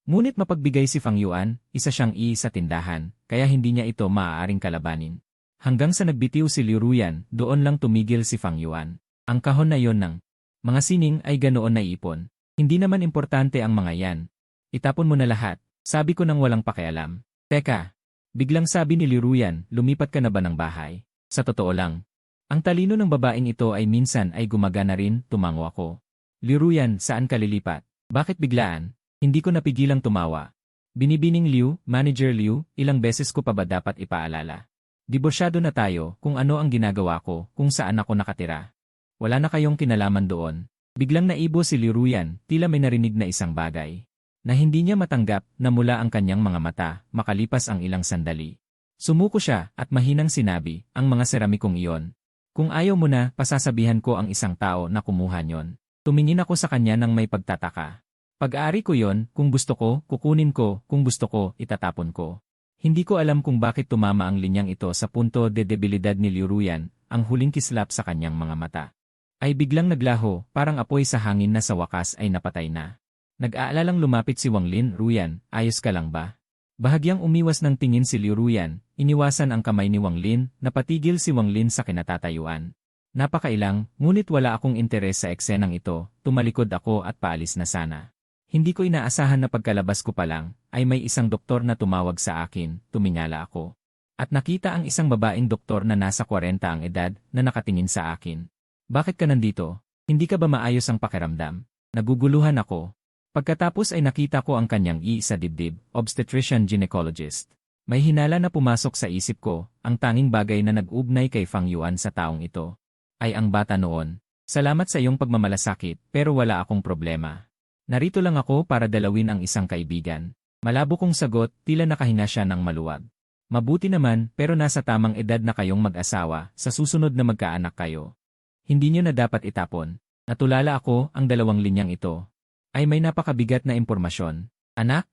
Ngunit mapagbigay si Fang Yuan, isa siyang sa tindahan, kaya hindi niya ito maaaring kalabanin. Hanggang sa nagbitiw si Liu Ruyan, doon lang tumigil si Fang Yuan. Ang kahon na yon ng mga sining ay ganoon na ipon. Hindi naman importante ang mga yan. Itapon mo na lahat. Sabi ko nang walang pakialam. Teka, biglang sabi ni Liu Ruyan, lumipat ka na ba ng bahay? Sa totoo lang. Ang talino ng babaeng ito ay minsan ay gumagana rin, tumango ako. Liu Ruyan, saan ka lilipat? Bakit biglaan? Hindi ko napigilang tumawa. Binibining Liu, Manager Liu, ilang beses ko pa ba dapat ipaalala? Diborsyado na tayo, kung ano ang ginagawa ko, kung saan ako nakatira. Wala na kayong kinalaman doon. Biglang naibo si Liu Ruyan, tila may narinig na isang bagay. Na hindi niya matanggap na mula ang kanyang mga mata, makalipas ang ilang sandali. Sumuko siya at mahinang sinabi, ang mga seramikong iyon. Kung ayaw mo na, pasasabihan ko ang isang tao na kumuha niyon. Tumingin ako sa kanya ng may pagtataka. Pag-aari ko yon, kung gusto ko, kukunin ko, kung gusto ko, itatapon ko. Hindi ko alam kung bakit tumama ang linyang ito sa punto de debilidad ni Liu Ruyan, ang huling kislap sa kanyang mga mata. Ay biglang naglaho, parang apoy sa hangin na sa wakas ay napatay na. Nag-aalalang lumapit si Wang Lin, Ruyan, ayos ka lang ba? Bahagyang umiwas ng tingin si Liu Ruyan, iniwasan ang kamay ni Wang Lin, napatigil si Wang Lin sa kinatatayuan. Napakailang, ngunit wala akong interes sa eksenang ito, tumalikod ako at paalis na sana. Hindi ko inaasahan na pagkalabas ko pa lang, ay may isang doktor na tumawag sa akin, tumingala ako. At nakita ang isang babaeng doktor na nasa 40 ang edad, na nakatingin sa akin. Bakit ka nandito? Hindi ka ba maayos ang pakiramdam? Naguguluhan ako. Pagkatapos ay nakita ko ang kanyang sa dibdib, obstetrician-gynecologist. May hinala na pumasok sa isip ko, ang tanging bagay na nag-ugnay kay Fang Yuan sa taong ito. Ay ang bata noon. Salamat sa iyong pagmamalasakit, pero wala akong problema. Narito lang ako para dalawin ang isang kaibigan. Malabo kong sagot, tila nakahinga siya ng maluwag. Mabuti naman, pero nasa tamang edad na kayong mag-asawa, sa susunod na magkaanak kayo. Hindi niyo na dapat itapon. Natulala ako, ang dalawang linyang ito. Ay may napakabigat na impormasyon. Anak,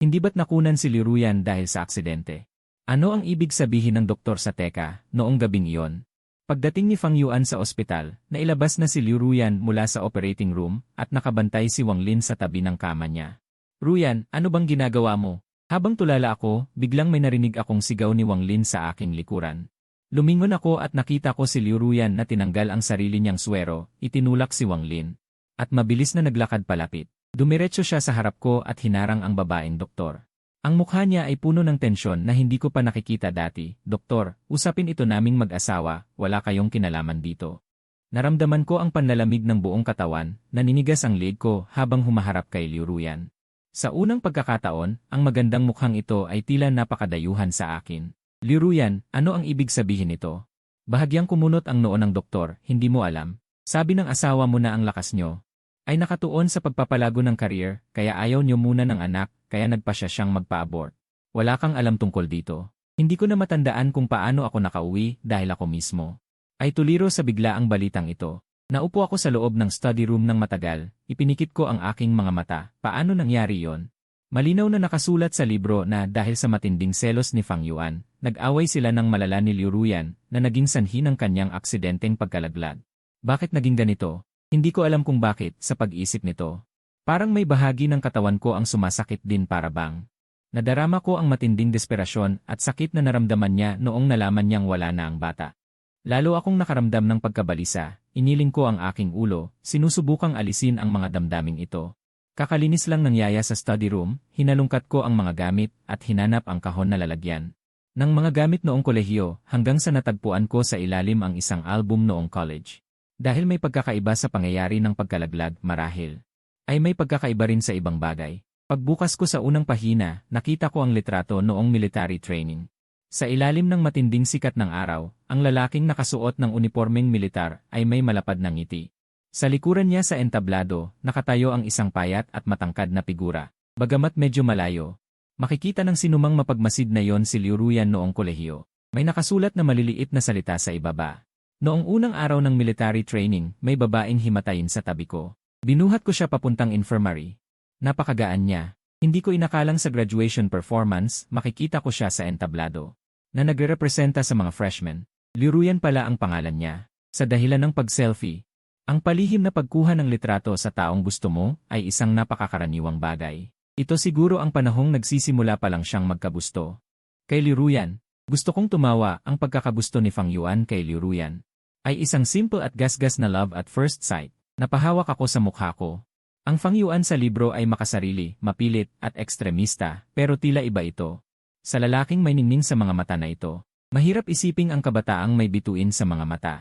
hindi ba't nakunan si Liruyan dahil sa aksidente? Ano ang ibig sabihin ng doktor sa teka, noong gabing iyon? Pagdating ni Fang Yuan sa ospital, nailabas na si Liu Ruyan mula sa operating room at nakabantay si Wang Lin sa tabi ng kama niya. Ruyan, ano bang ginagawa mo? Habang tulala ako, biglang may narinig akong sigaw ni Wang Lin sa aking likuran. Lumingon ako at nakita ko si Liu Ruyan na tinanggal ang sarili niyang swero, itinulak si Wang Lin. At mabilis na naglakad palapit. Dumiretso siya sa harap ko at hinarang ang babaeng doktor. Ang mukha niya ay puno ng tensyon na hindi ko pa nakikita dati. Doktor, usapin ito naming mag-asawa, wala kayong kinalaman dito. Naramdaman ko ang panlalamig ng buong katawan, naninigas ang leg ko habang humaharap kay Liu Ruyan. Sa unang pagkakataon, ang magandang mukhang ito ay tila napakadayuhan sa akin. Liu Ruyan, ano ang ibig sabihin nito? Bahagyang kumunot ang noo ng doktor, hindi mo alam. Sabi ng asawa mo na ang lakas nyo ay nakatuon sa pagpapalago ng career, kaya ayaw nyo muna ng anak, kaya nagpasya siyang magpa-abort. Wala kang alam tungkol dito. Hindi ko na matandaan kung paano ako nakauwi dahil ako mismo ay tuliro sa bigla ang balitang ito. Naupo ako sa loob ng study room ng matagal, ipinikit ko ang aking mga mata. Paano nangyari yon? Malinaw na nakasulat sa libro na dahil sa matinding selos ni Fang Yuan, nag-away sila ng malala ni Liu Ruyan na naging sanhi ng kanyang aksidenteng pagkalaglag. Bakit naging ganito? Hindi ko alam kung bakit sa pag-isip nito. Parang may bahagi ng katawan ko ang sumasakit din para bang. Nadarama ko ang matinding desperasyon at sakit na naramdaman niya noong nalaman niyang wala na ang bata. Lalo akong nakaramdam ng pagkabalisa, iniling ko ang aking ulo, sinusubukang alisin ang mga damdaming ito. Kakalinis lang ng yaya sa study room, hinalungkat ko ang mga gamit at hinanap ang kahon na lalagyan ng mga gamit noong kolehiyo hanggang sa natagpuan ko sa ilalim ang isang album noong college. Dahil may pagkakaiba sa pangyayari ng pagkalaglag marahil, ay may pagkakaiba rin sa ibang bagay. Pagbukas ko sa unang pahina, nakita ko ang litrato noong military training. Sa ilalim ng matinding sikat ng araw, ang lalaking nakasuot ng unipormeng militar ay may malapad na ngiti. Sa likuran niya sa entablado, nakatayo ang isang payat at matangkad na figura. Bagamat medyo malayo, makikita ng sinumang mapagmasid na yon si Liu Ruyan noong kolehiyo. May nakasulat na maliliit na salita sa ibaba. Noong unang araw ng military training, may babaeng himatayin sa tabi ko. Binuhat ko siya papuntang infirmary. Napakagaan niya. Hindi ko inakalang sa graduation performance, makikita ko siya sa entablado na nagre-representa sa mga freshmen. Liu Ruyan pala ang pangalan niya. Sa dahilan ng pag-selfie, ang palihim na pagkuha ng litrato sa taong gusto mo ay isang napakakaraniwang bagay. Ito siguro ang panahong nagsisimula pa lang siyang magkagusto. Kay Liu Ruyan, gusto kong tumawa. Ang pagkakagusto ni Fang Yuan kay Liu Ruyan ay isang simple at gasgas na love at first sight. Napahawak ako sa mukha ko. Ang Fang Yuan sa libro ay makasarili, mapilit, at ekstremista, pero tila iba ito. Sa lalaking may ningning sa mga mata na ito, mahirap isiping ang kabataang may bituin sa mga mata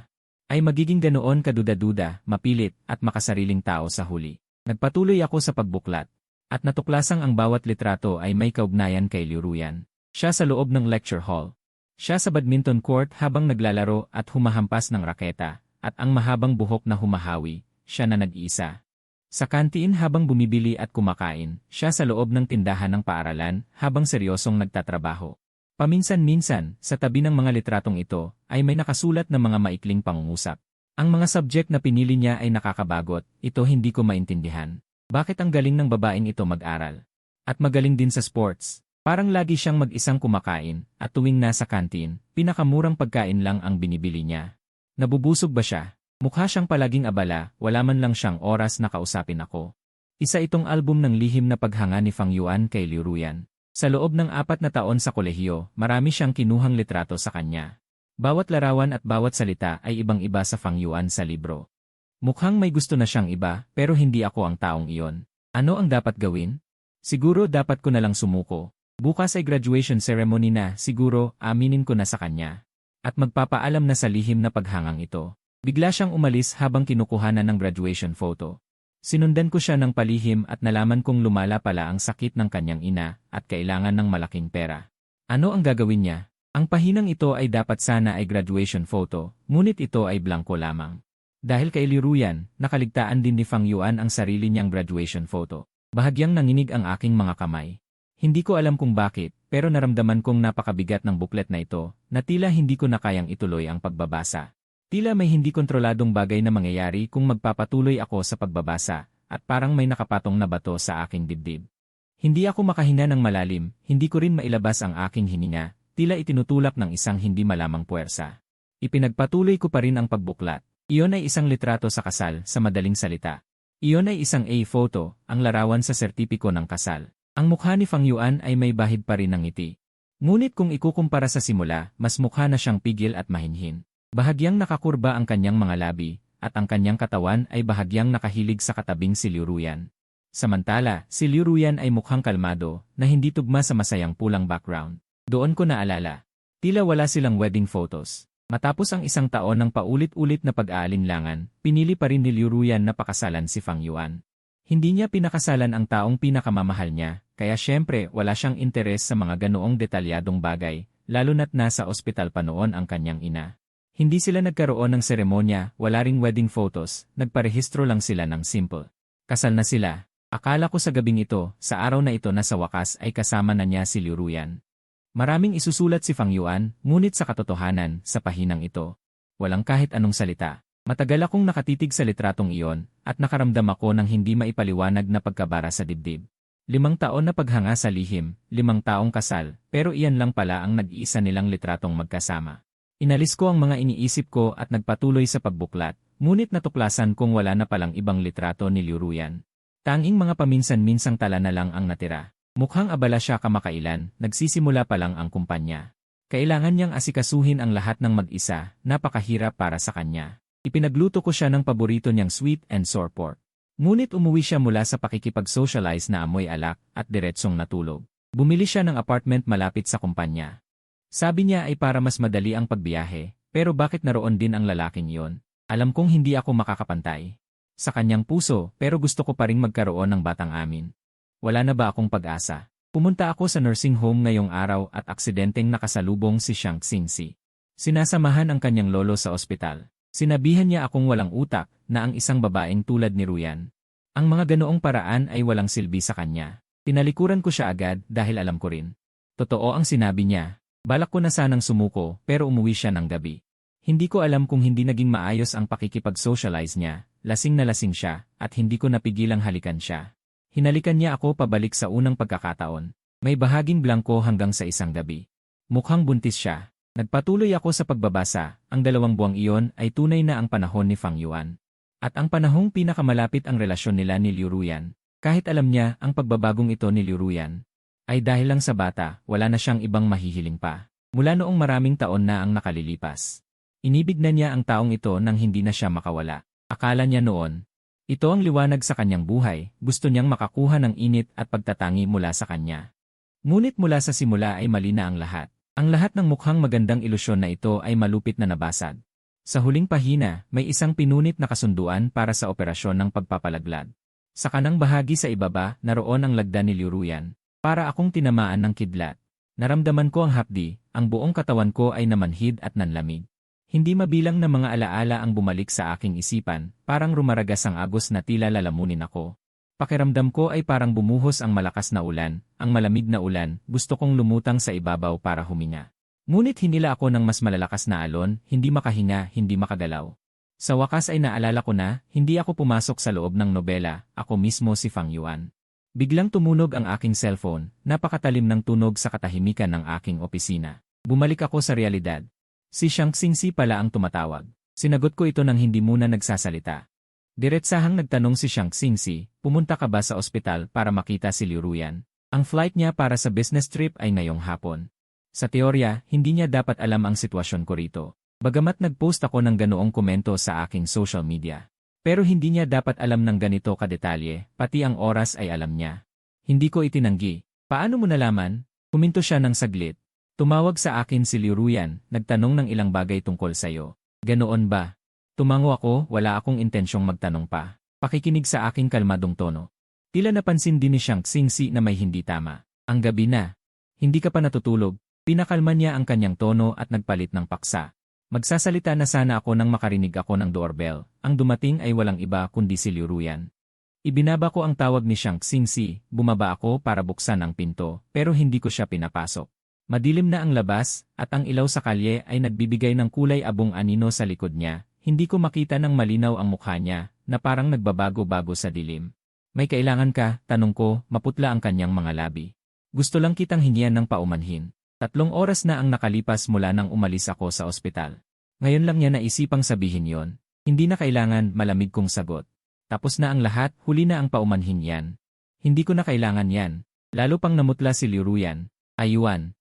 ay magiging ganoon kaduda-duda, mapilit, at makasariling tao sa huli. Nagpatuloy ako sa pagbuklat, at natuklasang ang bawat litrato ay may kaugnayan kay Liu Ruyan. Siya sa loob ng lecture hall. Siya sa badminton court habang naglalaro at humahampas ng raketa, at ang mahabang buhok na humahawi, siya na nag-iisa. Sa kantiin habang bumibili at kumakain, siya sa loob ng tindahan ng paaralan habang seryosong nagtatrabaho. Paminsan-minsan, sa tabi ng mga litratong ito, ay may nakasulat na mga maikling pangungusap. Ang mga subject na pinili niya ay nakakabagot, ito hindi ko maintindihan. Bakit ang galing ng babaeng ito mag-aral? At magaling din sa sports. Parang lagi siyang mag-isang kumakain, at tuwing nasa kantin, pinakamurang pagkain lang ang binibili niya. Nabubusog ba siya? Mukha siyang palaging abala, wala man lang siyang oras na kausapin ako. Isa itong album ng lihim na paghanga ni Fang Yuan kay Liu Ruyan. Sa loob ng 4 na taon sa kolehiyo, marami siyang kinuhang litrato sa kanya. Bawat larawan at bawat salita ay ibang-iba sa Fang Yuan sa libro. Mukhang may gusto na siyang iba, pero hindi ako ang taong iyon. Ano ang dapat gawin? Siguro dapat ko na lang sumuko. Bukas ay graduation ceremony na, siguro aminin ko na sa kanya. At magpapaalam na sa lihim na paghangang ito. Bigla siyang umalis habang kinukuhanan ng graduation photo. Sinundan ko siya ng palihim at nalaman kong lumala pala ang sakit ng kanyang ina at kailangan ng malaking pera. Ano ang gagawin niya? Ang pahinang ito ay dapat sana ay graduation photo, ngunit ito ay blanko lamang. Dahil kay Liu Ruyan, nakaligtaan din ni Fang Yuan ang sarili niyang graduation photo. Bahagyang nanginig ang aking mga kamay. Hindi ko alam kung bakit, pero naramdaman kong napakabigat ng booklet na ito, na tila hindi ko na kayang ituloy ang pagbabasa. Tila may hindi kontroladong bagay na mangyayari kung magpapatuloy ako sa pagbabasa, at parang may nakapatong na bato sa aking dibdib. Hindi ako makahinga ng malalim, hindi ko rin mailabas ang aking hininga, tila itinutulak ng isang hindi malamang puwersa. Ipinagpatuloy ko pa rin ang pagbuklat. Iyon ay isang litrato sa kasal, sa madaling salita. Iyon ay isang A-photo, ang larawan sa sertipiko ng kasal. Ang mukha ni Fang Yuan ay may bahid pa rin ng ngiti. Ngunit kung ikukumpara sa simula, mas mukha na siyang pigil at mahinhin. Bahagyang nakakurba ang kanyang mga labi, at ang kanyang katawan ay bahagyang nakahilig sa katabing si Liu Ruyan. Samantala, si Liu Ruyan ay mukhang kalmado, na hindi tugma sa masayang pulang background. Doon ko naalala. Tila wala silang wedding photos. Matapos ang isang taon ng paulit-ulit na pag-aalinlangan, pinili pa rin ni Liu Ruyan na pakasalan si Fang Yuan. Hindi niya pinakasalan ang taong pinakamamahal niya, kaya syempre wala siyang interes sa mga ganoong detalyadong bagay, lalo na't nasa ospital pa noon ang kanyang ina. Hindi sila nagkaroon ng seremonya, wala ring wedding photos, nagparehistro lang sila ng simple. Kasal na sila. Akala ko sa gabing ito, sa araw na ito na sa wakas ay kasama na niya si Liu Ruyan. Maraming isusulat si Fang Yuan, ngunit sa katotohanan, sa pahinang ito, walang kahit anong salita. Matagal akong nakatitig sa litratong iyon, at nakaramdam ako ng hindi maipaliwanag na pagkabara sa dibdib. 5 taon na paghanga sa lihim, 5 taong kasal, pero iyan lang pala ang nag-iisa nilang litratong magkasama. Inalis ko ang mga iniisip ko at nagpatuloy sa pagbuklat, ngunit natuklasan kong wala na palang ibang litrato ni Liu Ruyan. Tanging mga paminsan-minsang tala na lang ang natira. Mukhang abala siya kamakailan, nagsisimula pa lang ang kumpanya. Kailangan niyang asikasuhin ang lahat ng mag-isa, napakahirap para sa kanya. Ipinagluto ko siya ng paborito niyang sweet and sour pork. Ngunit umuwi siya mula sa pakikipag-socialize na amoy alak at diretsong natulog. Bumili siya ng apartment malapit sa kumpanya. Sabi niya ay para mas madali ang pagbiyahe, pero bakit naroon din ang lalaking iyon? Alam kong hindi ako makakapantay sa kanyang puso, pero gusto ko pa ring magkaroon ng batang amin. Wala na ba akong pag-asa? Pumunta ako sa nursing home ngayong araw at aksidenteng nakasalubong si Xiang Xingxi. Sinasamahan ang kanyang lolo sa ospital. Sinabihan niya akong walang utak na ang isang babaeng tulad ni Ruyan. Ang mga ganoong paraan ay walang silbi sa kanya. Tinalikuran ko siya agad dahil alam ko rin. Totoo ang sinabi niya. Balak ko na sanang sumuko pero umuwi siya ng gabi. Hindi ko alam kung hindi naging maayos ang pakikipag-socialize niya. Lasing na lasing siya at hindi ko napigilang halikan siya. Hinalikan niya ako pabalik sa unang pagkakataon. May bahaging blangko hanggang sa isang gabi. Mukhang buntis siya. Nagpatuloy ako sa pagbabasa, ang 2 buwang iyon ay tunay na ang panahon ni Fang Yuan. At ang panahong pinakamalapit ang relasyon nila ni Liu Ruyan. Kahit alam niya ang pagbabagong ito ni Liu Ruyan, ay dahil lang sa bata, wala na siyang ibang mahihiling pa. Mula noong maraming taon na ang nakalilipas. Inibig na niya ang taong ito nang hindi na siya makawala. Akala niya noon, ito ang liwanag sa kanyang buhay, gusto niyang makakuha ng init at pagtatangi mula sa kanya. Ngunit mula sa simula ay mali na ang lahat. Ang lahat ng mukhang magandang ilusyon na ito ay malupit na nabasag. Sa huling pahina, may isang pinunit na kasunduan para sa operasyon ng pagpapalaglad. Sa kanang bahagi sa ibaba, naroon ang lagda ni Liu Ruyan. Para akong tinamaan ng kidlat. Naramdaman ko ang hapdi, ang buong katawan ko ay namanhid at nanlamig. Hindi mabilang na mga alaala ang bumalik sa aking isipan, parang rumaragas ang agos na tila lalamunin ako. Pakiramdam ko ay parang bumuhos ang malakas na ulan, ang malamig na ulan, gusto kong lumutang sa ibabaw para huminga. Ngunit hinila ako ng mas malalakas na alon, hindi makahinga, hindi makagalaw. Sa wakas ay naalala ko na, hindi ako pumasok sa loob ng nobela, ako mismo si Fang Yuan. Biglang tumunog ang aking cellphone, napakatalim ng tunog sa katahimikan ng aking opisina. Bumalik ako sa realidad. Si Xiang Xingxi pala ang tumatawag. Sinagot ko ito nang hindi muna nagsasalita. Diretsahang nagtanong si Xiang Xingxi, pumunta ka ba sa ospital para makita si Liu Ruyan? Ang flight niya para sa business trip ay ngayong hapon. Sa teorya, hindi niya dapat alam ang sitwasyon ko rito. Bagamat nag-post ako ng ganoong komento sa aking social media. Pero hindi niya dapat alam ng ganito kadetalye, pati ang oras ay alam niya. Hindi ko itinanggi. Paano mo nalaman? Huminto siya ng saglit. Tumawag sa akin si Liu Ruyan, nagtanong ng ilang bagay tungkol sa'yo. Ganoon ba? Tumango ako, wala akong intensyong magtanong pa. Pakikinig sa aking kalmadong tono. Tila napansin din ni Xiang Xingxi na may hindi tama. Ang gabi na. Hindi ka pa natutulog. Pinakalma niya ang kanyang tono at nagpalit ng paksa. Magsasalita na sana ako nang makarinig ako ng doorbell, ang dumating ay walang iba kundi si Liu Ruyan. Ibinaba ko ang tawag ni Shang Xingxi, bumaba ako para buksan ang pinto, pero hindi ko siya pinapasok. Madilim na ang labas, at ang ilaw sa kalye ay nagbibigay ng kulay abong anino sa likod niya. Hindi ko makita ng malinaw ang mukha niya, na parang nagbabago-bago sa dilim. May kailangan ka, tanong ko, maputla ang kanyang mga labi. Gusto lang kitang hingian ng paumanhin. 3 oras na ang nakalipas mula nang umalis ako sa ospital. Ngayon lang niya naisipang sabihin yon. Hindi na kailangan, malamig kong sagot. Tapos na ang lahat, huli na ang paumanhin yan. Hindi ko na kailangan yan. Lalo pang namutla si Liu Ruyan. Ayuan,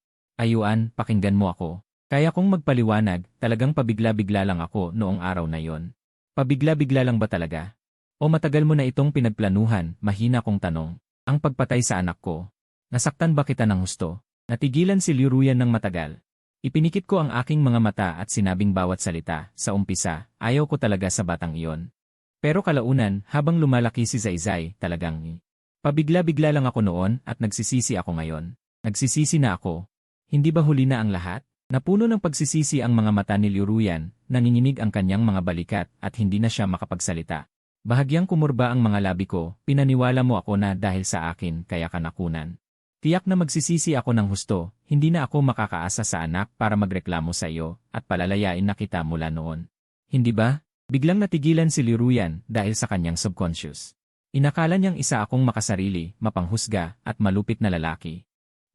pakinggan mo ako. Kaya kong magpaliwanag, talagang pabigla-bigla lang ako noong araw na yon. Pabigla-bigla lang ba talaga? O matagal mo na itong pinagplanuhan, mahina kong tanong. Ang pagpatay sa anak ko. Nasaktan ba kita ng husto? Natigilan si Liu Ruyan ng matagal. Ipinikit ko ang aking mga mata at sinabing bawat salita, sa umpisa, ayaw ko talaga sa batang iyon. Pero kalaunan, habang lumalaki si Zaizai, talagang pabigla-bigla lang ako noon at nagsisisi ako ngayon. Nagsisisi na ako. Hindi ba huli na ang lahat? Napuno ng pagsisisi ang mga mata ni Liu Ruyan, nanginginig ang kanyang mga balikat at hindi na siya makapagsalita. Bahagyang kumurba ang mga labi ko, pinaniwala mo ako na dahil sa akin kaya ka nakunan. Tiyak na magsisisi ako ng husto, hindi na ako makakaasa sa anak para magreklamo sa iyo at palalayain na kita mula noon. Hindi ba? Biglang natigilan si Liu Ruyan dahil sa kanyang subconscious. Inakala niyang isa akong makasarili, mapanghusga at malupit na lalaki.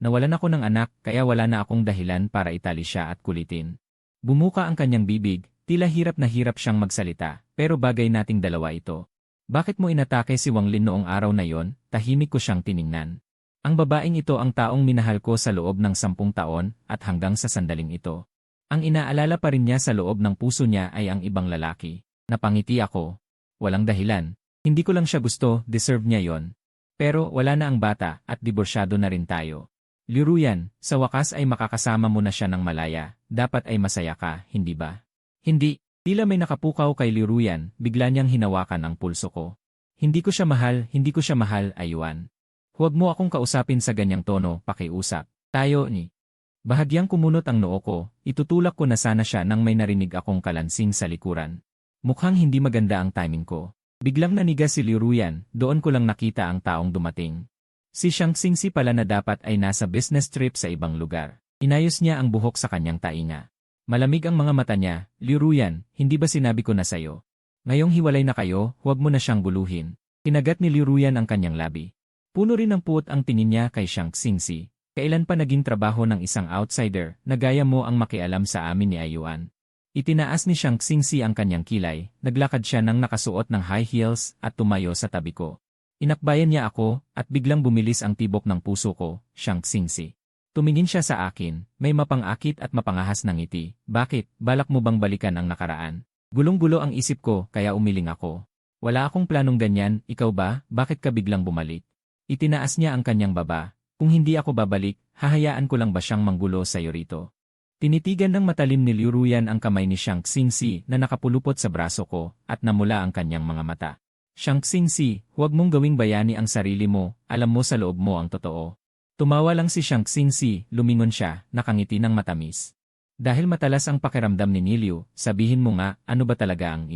Nawalan ako ng anak kaya wala na akong dahilan para itali siya at kulitin. Bumuka ang kanyang bibig, tila hirap na hirap siyang magsalita, pero bagay nating dalawa ito. Bakit mo inatake si Wang Lin noong araw na yon? Tahimik ko siyang tiningnan. Ang babaeng ito ang taong minahal ko sa loob ng 10 taon at hanggang sa sandaling ito. Ang inaalala pa rin niya sa loob ng puso niya ay ang ibang lalaki. Napangiti ako. Walang dahilan. Hindi ko lang siya gusto, deserve niya yon. Pero wala na ang bata at diborsyado na rin tayo. Liu Ruyan, sa wakas ay makakasama mo na siya ng malaya. Dapat ay masaya ka, hindi ba? Hindi. Tila may nakapukaw kay Liu Ruyan, bigla niyang hinawakan ang pulso ko. Hindi ko siya mahal, ayuan. Huwag mo akong kausapin sa ganyang tono, pakiusap. Tayo ni. Bahagyang kumunot ang noo ko, itutulak ko na sana siya nang may narinig akong kalansing sa likuran. Mukhang hindi maganda ang timing ko. Biglang nanigas si Liu Ruyan, doon ko lang nakita ang taong dumating. Si Shang Xingxi pala na dapat ay nasa business trip sa ibang lugar. Inayos niya ang buhok sa kanyang tainga. Malamig ang mga mata niya, Liu Ruyan, hindi ba sinabi ko na sayo? Ngayong hiwalay na kayo, huwag mo na siyang guluhin. Kinagat ni Liu Ruyan ang kanyang labi. Puno rin ng puot ang tingin niya kay Shang Xingxi. Kailan pa naging trabaho ng isang outsider na gaya mo ang makialam sa amin ni Ayuan? Itinaas ni Shang Xingxi ang kanyang kilay, naglakad siya nang nakasuot ng high heels at tumayo sa tabi ko. Inakbayan niya ako at biglang bumilis ang tibok ng puso ko, Shang Xingxi. Tumingin siya sa akin, may mapangakit at mapangahas ng ngiti. Bakit, balak mo bang balikan ang nakaraan? Gulong-gulo ang isip ko kaya umiling ako. Wala akong planong ganyan, ikaw ba, bakit ka biglang bumalik? Itinaas niya ang kanyang baba. Kung hindi ako babalik, hahayaan ko lang ba siyang manggulo sa iyo rito? Tinitigan ng matalim ni Liu Ruyan ang kamay ni Shang Xingxi na nakapulupot sa braso ko at namula ang kanyang mga mata. Shang Xingxi, huwag mong gawing bayani ang sarili mo, alam mo sa loob mo ang totoo. Tumawa lang si Shang Xingxi, lumingon siya, nakangiti ng matamis. Dahil matalas ang pakiramdam ni Niliu, sabihin mo nga, ano ba talaga ang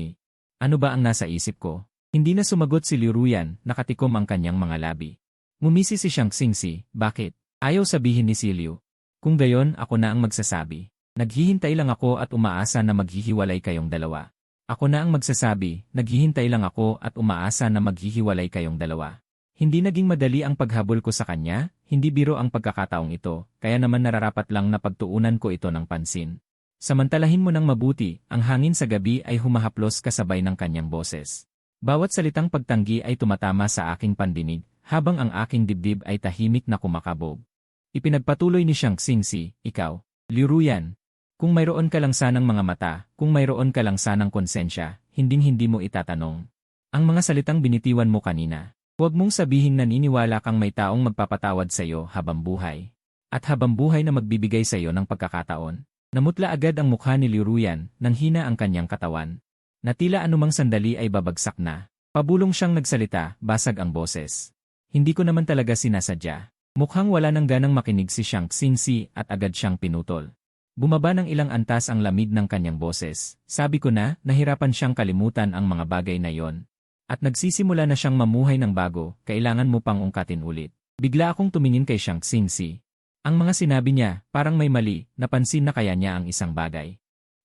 Ano ba ang nasa isip ko? Hindi na sumagot si Liu Ruyan, nakatikom ang kanyang mga labi. Ngumisi si Shang Xingxi, bakit? Ayaw sabihin ni Liu. Kung gayon, ako na ang magsasabi. Naghihintay lang ako at umaasa na maghihiwalay kayong dalawa. Ako na ang magsasabi, naghihintay lang ako at umaasa na maghihiwalay kayong dalawa. Hindi naging madali ang paghabol ko sa kanya, hindi biro ang pagkakataong ito, kaya naman nararapat lang na pagtuunan ko ito ng pansin. Samantalahin mo ng mabuti, ang hangin sa gabi ay humahaplos kasabay ng kanyang boses. Bawat salitang pagtanggi ay tumatama sa aking pandinig, habang ang aking dibdib ay tahimik na kumakabog. Ipinagpatuloy ni Shang Xingxi, ikaw, Liu Ruyan. Kung mayroon ka lang sanang mga mata, kung mayroon ka lang sanang konsensya, hinding-hindi mo itatanong. Ang mga salitang binitiwan mo kanina. Huwag mong sabihing naniniwala kang may taong magpapatawad sa iyo habang buhay. At habang buhay na magbibigay sa iyo ng pagkakataon. Namutla agad ang mukha ni Liu Ruyan, nang hina ang kanyang katawan. Na tila anumang sandali ay babagsak na. Pabulong siyang nagsalita, basag ang boses. Hindi ko naman talaga sinasadya. Mukhang wala nang ganang makinig si Shang Xingxi at agad siyang pinutol. Bumaba ng ilang antas ang lamig ng kanyang boses. Sabi ko na, nahirapan siyang kalimutan ang mga bagay na yon. At nagsisimula na siyang mamuhay ng bago, kailangan mo pang ungkatin ulit. Bigla akong tumingin kay Shang Xingxi. Ang mga sinabi niya, parang may mali, napansin na kaya niya ang isang bagay.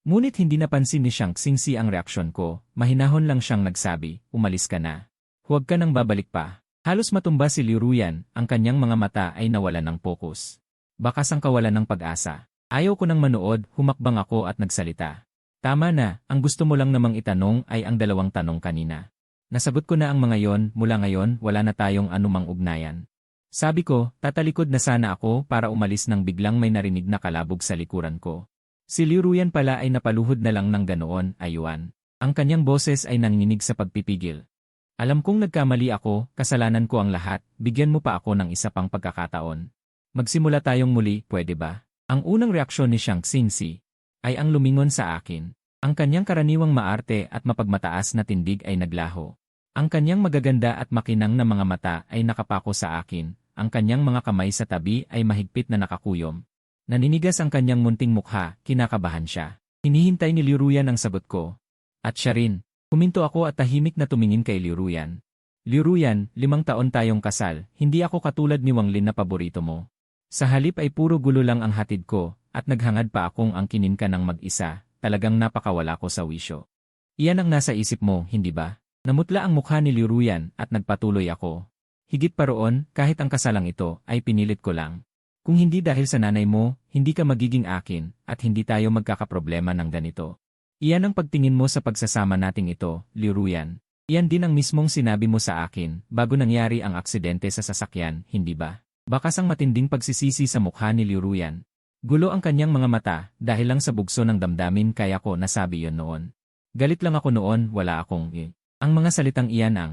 Ngunit hindi napansin ni Shang Xingxi ang reaksyon ko, mahinahon lang siyang nagsabi, umalis ka na. Huwag ka nang babalik pa. Halos matumba si Liu Ruyan, ang kanyang mga mata ay nawalan ng pokus. Bakas ang kawalan ng pag-asa. Ayaw ko nang manood, humakbang ako at nagsalita. Tama na, ang gusto mo lang namang itanong ay ang dalawang tanong kanina. Nasagot ko na ang mga yon, mula ngayon wala na tayong anumang ugnayan. Sabi ko, tatalikod na sana ako para umalis nang biglang may narinig na kalabog sa likuran ko. Si Liu Ruyan pala ay napaluhod na lang ng ganoon, ayuan. Ang kanyang boses ay nanginginig sa pagpipigil. Alam kong nagkamali ako, kasalanan ko ang lahat, bigyan mo pa ako ng isa pang pagkakataon. Magsimula tayong muli, pwede ba? Ang unang reaksyon ni Shang Xingxi ay ang lumingon sa akin. Ang kanyang karaniwang maarte at mapagmataas na tindig ay naglaho. Ang kanyang magaganda at makinang na mga mata ay nakapako sa akin. Ang kanyang mga kamay sa tabi ay mahigpit na nakakuyom. Naninigas ang kanyang munting mukha, kinakabahan siya. Hinihintay ni Liu Ruyan ang sagot ko. At siya rin. Huminto ako at tahimik na tumingin kay Liu Ruyan. Liu Ruyan, 5 taon tayong kasal, hindi ako katulad ni Wang Lin na paborito mo. Sa halip ay puro gulo lang ang hatid ko, at naghangad pa akong angkinin ka ng mag-isa, talagang napakawala ko sa wisyo. Iyan ang nasa isip mo, hindi ba? Namutla ang mukha ni Liu Ruyan at nagpatuloy ako. Higit pa roon, kahit ang kasalang ito ay pinilit ko lang. Kung hindi dahil sa nanay mo, hindi ka magiging akin at hindi tayo magkakaproblema ng ganito. Iyan ang pagtingin mo sa pagsasama nating ito, Liu Ruyan. Iyan din ang mismong sinabi mo sa akin bago nangyari ang aksidente sa sasakyan, hindi ba? Bakas ang matinding pagsisisi sa mukha ni Liu Ruyan. Gulo ang kanyang mga mata dahil lang sa bugso ng damdamin kaya ko nasabi yon noon. Galit lang ako noon, wala akong Ang mga salitang iyan ang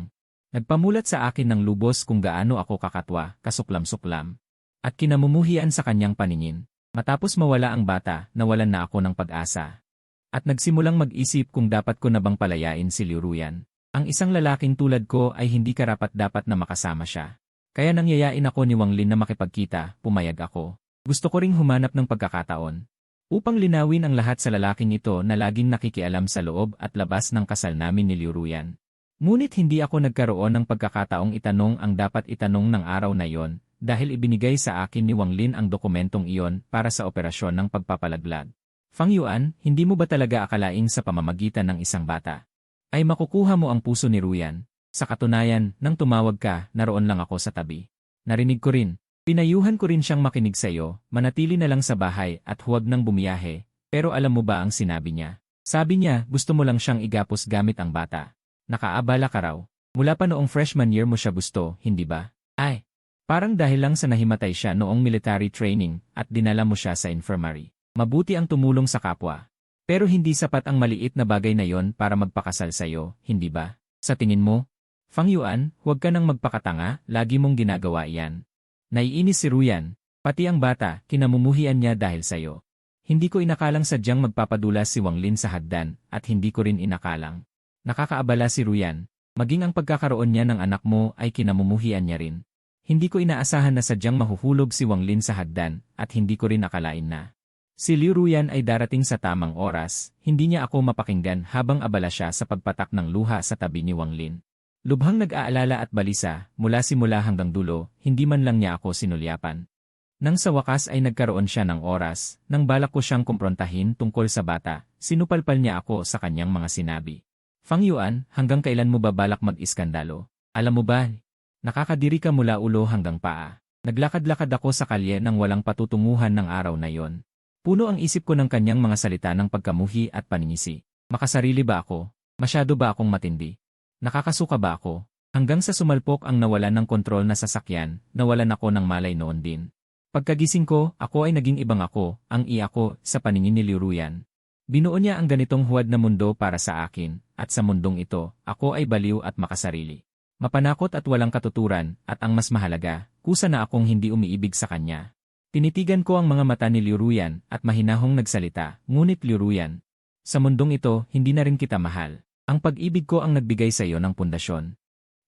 nagpamulat sa akin ng lubos kung gaano ako kakatwa, kasuklam-suklam, at kinamumuhian sa kanyang paningin. Matapos mawala ang bata, nawalan na ako ng pag-asa. At nagsimulang mag-isip kung dapat ko na bang palayain si Liu Ruyan. Ang isang lalaking tulad ko ay hindi karapat-dapat na makasama siya. Kaya nangyayain ako ni Wang Lin na makipagkita, pumayag ako. Gusto ko ring humanap ng pagkakataon upang linawin ang lahat sa lalaking ito na laging nakikialam sa loob at labas ng kasal namin ni Liu Ruyan. Ngunit hindi ako nagkaroon ng pagkakataong itanong ang dapat itanong ng araw na yon dahil ibinigay sa akin ni Wang Lin ang dokumentong iyon para sa operasyon ng pagpapalaglag. Fang Yuan, hindi mo ba talaga akalaing sa pamamagitan ng isang bata ay makukuha mo ang puso ni Ruyan? Sa katunayan, nang tumawag ka, naroon lang ako sa tabi. Narinig ko rin. Pinayuhan ko rin siyang makinig sa iyo, manatili na lang sa bahay at huwag nang bumiyahe. Pero alam mo ba ang sinabi niya? Sabi niya, gusto mo lang siyang igapos gamit ang bata. Nakaabala ka raw. Mula pa noong freshman year mo siya gusto, hindi ba? Ay, parang dahil lang sa nahimatay siya noong military training at dinala mo siya sa infirmary. Mabuti ang tumulong sa kapwa. Pero hindi sapat ang maliit na bagay na yon para magpakasal sa iyo, hindi ba? Sa tingin mo? Fang Yuan, huwag ka nang magpakatanga, lagi mong ginagawa iyan. Naiinis si Ruyan, pati ang bata, kinamumuhian niya dahil sa iyo. Hindi ko inakalang sadyang magpapadulas si Wang Lin sa hagdan at hindi ko rin inakalang nakakaabala si Ruyan. Maging ang pagkakaroon niya ng anak mo ay kinamumuhian niya rin. Hindi ko inaasahan na sadyang mahuhulog si Wang Lin sa hagdan at hindi ko rin akalain na si Liu Ruyan ay darating sa tamang oras. Hindi niya ako mapakinggan habang abala siya sa pagpatak ng luha sa tabi ni Wang Lin. Lubhang nag-aalala at balisa, mula simula hanggang dulo, hindi man lang niya ako sinulyapan. Nang sa wakas ay nagkaroon siya ng oras, nang balak ko siyang kumprontahin tungkol sa bata, sinupalpal niya ako sa kanyang mga sinabi. Fang Yuan, hanggang kailan mo ba balak mag-iskandalo? Alam mo ba, nakakadiri ka mula ulo hanggang paa. Naglakad-lakad ako sa kalye nang walang patutunguhan ng araw na yon. Puno ang isip ko ng kanyang mga salita ng pagkamuhi at paningisi. Makasarili ba ako? Masyado ba akong matindi? Nakakasuka ba ako? Hanggang sa sumalpok ang nawalan ng kontrol na sasakyan, nawalan ako ng malay noon din. Pagkagising ko, ako ay naging ibang ako, ang ako, sa paningin ni Liu Ruyan. Binuo niya ang ganitong huwad na mundo para sa akin, at sa mundong ito, ako ay baliw at makasarili. Mapanakot at walang katuturan, at ang mas mahalaga, kusa na akong hindi umiibig sa kanya. Tinitigan ko ang mga mata ni Liu Ruyan at mahinahong nagsalita, ngunit Liu Ruyan, sa mundong ito, hindi na rin kita mahal. Ang pag-ibig ko ang nagbigay sa iyo ng pundasyon.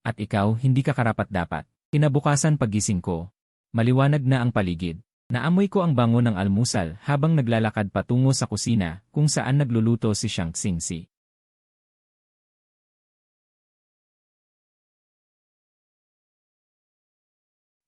At ikaw, hindi ka karapat-dapat. Kinabukasan paggising ko, maliwanag na ang paligid. Naamoy ko ang bango ng almusal habang naglalakad patungo sa kusina kung saan nagluluto si Shang Xingxi.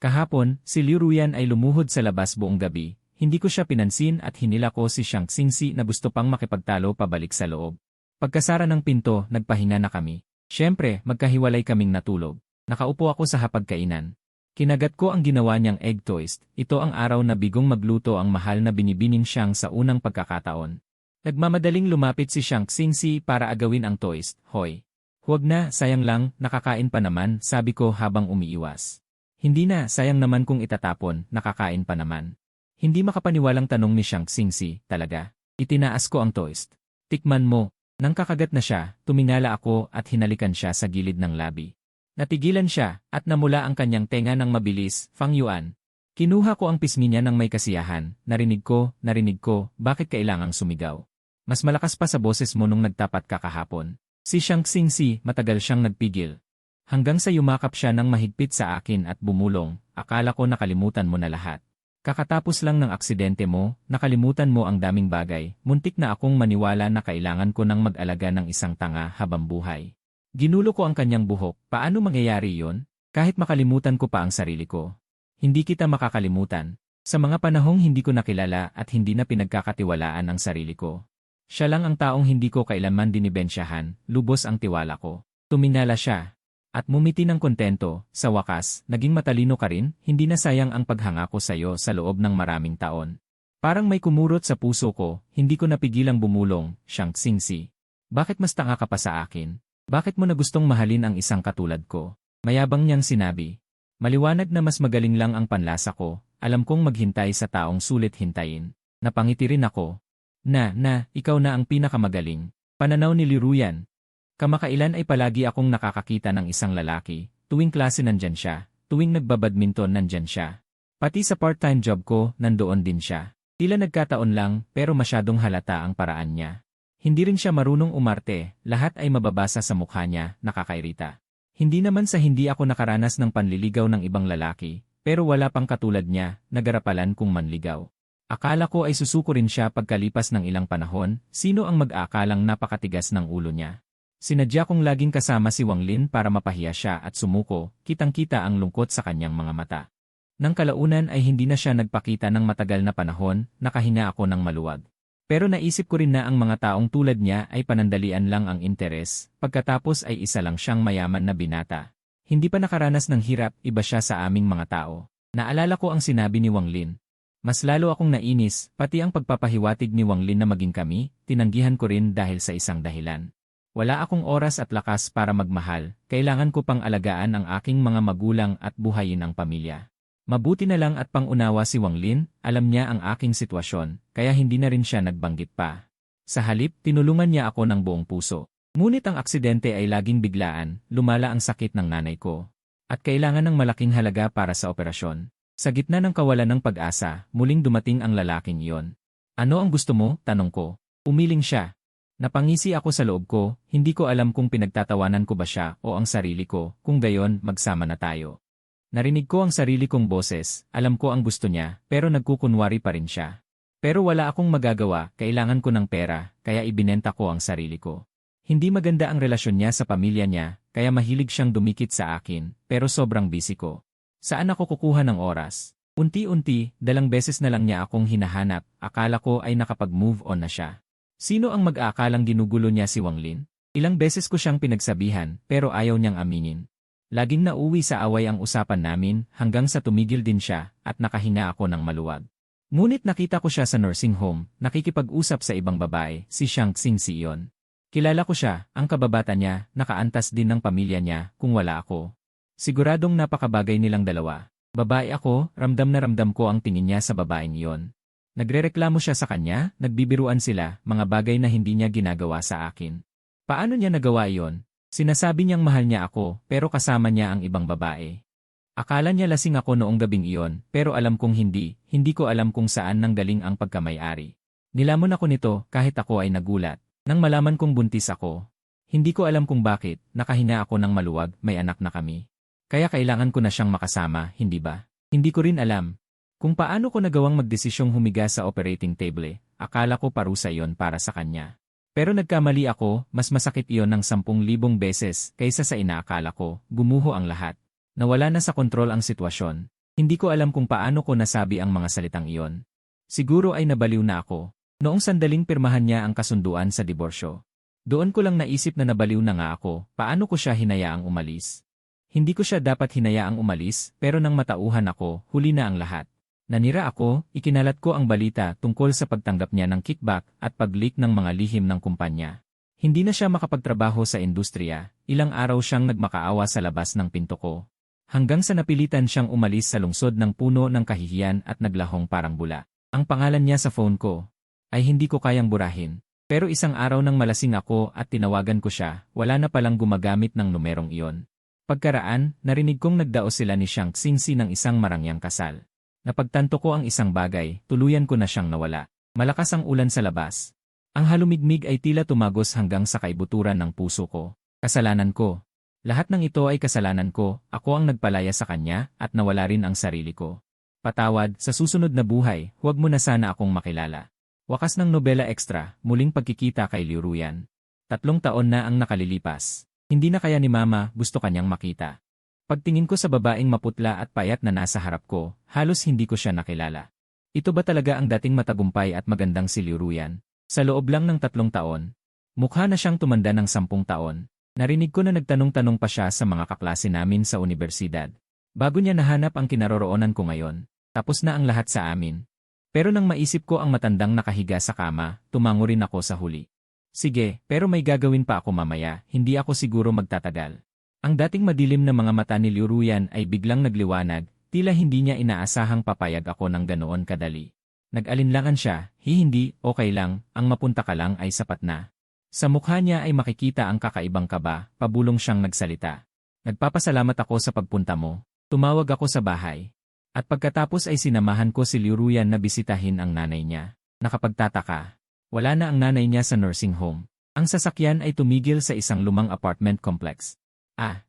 Kahapon, si Liu Ruyan ay lumuhod sa labas buong gabi. Hindi ko siya pinansin at hinila ko si Shang Xingxi na gusto pang makipagtalo pabalik sa loob. Pagkasara ng pinto, nagpahinga na kami. Siyempre, magkahiwalay kaming natulog. Nakaupo ako sa hapagkainan. Kinagat ko ang ginawa niyang egg toast. Ito ang araw na bigong magluto ang mahal na binibining siyang sa unang pagkakataon. Nagmamadaling lumapit si Shang Xingxi para agawin ang toast. Hoy! Huwag na, sayang lang, nakakain pa naman, sabi ko habang umiiwas. Hindi na, sayang naman kung itatapon, nakakain pa naman. Hindi makapaniwalang tanong ni Shang Xingxi, talaga. Itinaas ko ang toast. Tikman mo. Nang kakagat na siya, tumingala ako at hinalikan siya sa gilid ng labi. Natigilan siya at namula ang kanyang tenga ng mabilis, Fang Yuan. Kinuha ko ang pisngi niya ng may kasiyahan, narinig ko, bakit kailangang sumigaw? Mas malakas pa sa boses mo nung nagtapat ka kahapon. Si Shang Xingxi, matagal siyang nagpigil. Hanggang sa yumakap siya ng mahigpit sa akin at bumulong, akala ko nakalimutan mo na lahat. Kakatapos lang ng aksidente mo, nakalimutan mo ang daming bagay, muntik na akong maniwala na kailangan ko nang mag-alaga ng isang tanga habang buhay. Ginulo ko ang kanyang buhok, paano mangyayari yon? Kahit makalimutan ko pa ang sarili ko. Hindi kita makakalimutan. Sa mga panahong hindi ko nakilala at hindi na pinagkakatiwalaan ang sarili ko. Siya lang ang taong hindi ko kailanman dinibensyahan, lubos ang tiwala ko. Tumingala siya. At mumiti ng kontento, sa wakas, naging matalino ka rin, hindi na sayang ang paghanga ko sa'yo sa loob ng maraming taon. Parang may kumurot sa puso ko, hindi ko napigilang bumulong, Shang Xingxi. Bakit mas tanga ka pa sa akin? Bakit mo na gustong mahalin ang isang katulad ko? Mayabang niyang sinabi. Maliwanag na mas magaling lang ang panlasa ko, alam kong maghintay sa taong sulit hintayin. Napangiti rin ako. Ikaw na ang pinakamagaling. Pananaw ni Liu Ruyan. Kamakailan ay palagi akong nakakakita ng isang lalaki, tuwing klase nandyan siya, tuwing nagbabadminton nandyan siya. Pati sa part-time job ko, nandoon din siya. Tila nagkataon lang, pero masyadong halata ang paraan niya. Hindi rin siya marunong umarte, lahat ay mababasa sa mukha niya, nakakairita. Hindi naman sa hindi ako nakaranas ng panliligaw ng ibang lalaki, pero wala pang katulad niya, nagarapalan kung manligaw. Akala ko ay susuko rin siya pagkalipas ng ilang panahon, sino ang mag-aakalang napakatigas ng ulo niya. Sinadya kong laging kasama si Wang Lin para mapahiya siya at sumuko, kitang-kita ang lungkot sa kanyang mga mata. Nang kalaunan ay hindi na siya nagpakita ng matagal na panahon, nakahinga ako ng maluwag. Pero naisip ko rin na ang mga taong tulad niya ay panandalian lang ang interes, pagkatapos ay isa lang siyang mayaman na binata. Hindi pa nakaranas ng hirap, iba siya sa aming mga tao. Naalala ko ang sinabi ni Wang Lin. Mas lalo akong nainis, pati ang pagpapahiwatig ni Wang Lin na maging kami, tinanggihan ko rin dahil sa isang dahilan. Wala akong oras at lakas para magmahal, kailangan ko pang alagaan ang aking mga magulang at buhayin ang pamilya. Mabuti na lang at pangunawa si Wang Lin, alam niya ang aking sitwasyon, kaya hindi na rin siya nagbanggit pa. Sa halip, tinulungan niya ako ng buong puso. Ngunit ang aksidente ay laging biglaan, lumala ang sakit ng nanay ko. At kailangan ng malaking halaga para sa operasyon. Sa gitna ng kawalan ng pag-asa, muling dumating ang lalaking iyon. Ano ang gusto mo? Tanong ko. Umiling siya. Napangisi ako sa loob ko, hindi ko alam kung pinagtatawanan ko ba siya o ang sarili ko, kung gayon, magsama na tayo. Narinig ko ang sarili kong boses, alam ko ang gusto niya, pero nagkukunwari pa rin siya. Pero wala akong magagawa, kailangan ko ng pera, kaya ibinenta ko ang sarili ko. Hindi maganda ang relasyon niya sa pamilya niya, kaya mahilig siyang dumikit sa akin, pero sobrang busy ko. Saan ako kukuha ng oras? Unti-unti, 2 beses na lang niya akong hinahanap, akala ko ay nakapag-move on na siya. Sino ang mag-aakalang ginugulo niya si Wang Lin? Ilang beses ko siyang pinagsabihan, pero ayaw niyang aminin. Laging nauwi sa away ang usapan namin, hanggang sa tumigil din siya, at nakahinga ako ng maluwag. Ngunit nakita ko siya sa nursing home, nakikipag-usap sa ibang babae, si Shang Xingxi iyon. Kilala ko siya, ang kababata niya, nakaantas din ng pamilya niya, kung wala ako. Siguradong napakabagay nilang dalawa. Babae ako, ramdam na ramdam ko ang tingin niya sa babaeng iyon. Nagrereklamo siya sa kanya, nagbibiruan sila, mga bagay na hindi niya ginagawa sa akin. Paano niya nagawa iyon? Sinasabi niyang mahal niya ako, pero kasama niya ang ibang babae. Akala niya lasing ako noong gabing iyon, pero alam kong hindi ko alam kung saan nanggaling ang pagkamay-ari. Nilamon ako nito, kahit ako ay nagulat. Nang malaman kong buntis ako. Hindi ko alam kung bakit, nakahinga ako ng maluwag, may anak na kami. Kaya kailangan ko na siyang makasama, hindi ba? Hindi ko rin alam. Kung paano ko nagawang magdesisyong humiga sa operating table, akala ko parusa iyon para sa kanya. Pero nagkamali ako, mas masakit iyon ng 10,000 beses kaysa sa inaakala ko, gumuho ang lahat. Nawala na sa kontrol ang sitwasyon. Hindi ko alam kung paano ko nasabi ang mga salitang iyon. Siguro ay nabaliw na ako. Noong sandaling pirmahan niya ang kasunduan sa diborsyo. Doon ko lang naisip na nabaliw na nga ako, paano ko siya hinayaang umalis. Hindi ko siya dapat hinayaang umalis, pero nang matauhan ako, huli na ang lahat. Nanira ako, ikinalat ko ang balita tungkol sa pagtanggap niya ng kickback at pag-leak ng mga lihim ng kumpanya. Hindi na siya makapagtrabaho sa industriya, ilang araw siyang nagmakaawa sa labas ng pinto ko. Hanggang sa napilitan siyang umalis sa lungsod ng puno ng kahihiyan at naglahong parang bula. Ang pangalan niya sa phone ko ay hindi ko kayang burahin. Pero isang araw nang malasing ako at tinawagan ko siya, wala na palang gumagamit ng numerong iyon. Pagkaraan, narinig kong nagdao sila ni Xiang Xingxi ng isang marangyang kasal. Napagtanto ko ang isang bagay, tuluyan ko na siyang nawala. Malakas ang ulan sa labas. Ang halumigmig ay tila tumagos hanggang sa kaibuturan ng puso ko. Kasalanan ko. Lahat ng ito ay kasalanan ko, ako ang nagpalaya sa kanya at nawala rin ang sarili ko. Patawad, sa susunod na buhay, huwag mo na sana akong makilala. Wakas ng Nobela Extra, muling pagkikita kay Liu Ruyan. 3 taon na ang nakalilipas. Hindi na kaya ni Mama, gusto kanyang makita. Pagtingin ko sa babaeng maputla at payat na nasa harap ko, halos hindi ko siya nakilala. Ito ba talaga ang dating matagumpay at magandang si Liu Ruyan? Sa loob lang ng 3 taon. Mukha na siyang tumanda ng 10 taon. Narinig ko na nagtanong-tanong pa siya sa mga kaklase namin sa universidad. Bago niya nahanap ang kinaroroonan ko ngayon, tapos na ang lahat sa amin. Pero nang maisip ko ang matandang nakahiga sa kama, tumango rin ako sa huli. Sige, pero may gagawin pa ako mamaya, hindi ako siguro magtatagal. Ang dating madilim na mga mata ni Liu Ruyan ay biglang nagliwanag, tila hindi niya inaasahang papayag ako ng ganoon kadali. Nag-alinlangan siya, hindi, okay lang, ang mapunta ka lang ay sapat na. Sa mukha niya ay makikita ang kakaibang kaba, pabulong siyang nagsalita. Nagpapasalamat ako sa pagpunta mo. Tumawag ako sa bahay. At pagkatapos ay sinamahan ko si Liu Ruyan na bisitahin ang nanay niya. Nakapagtataka. Wala na ang nanay niya sa nursing home. Ang sasakyan ay tumigil sa isang lumang apartment complex.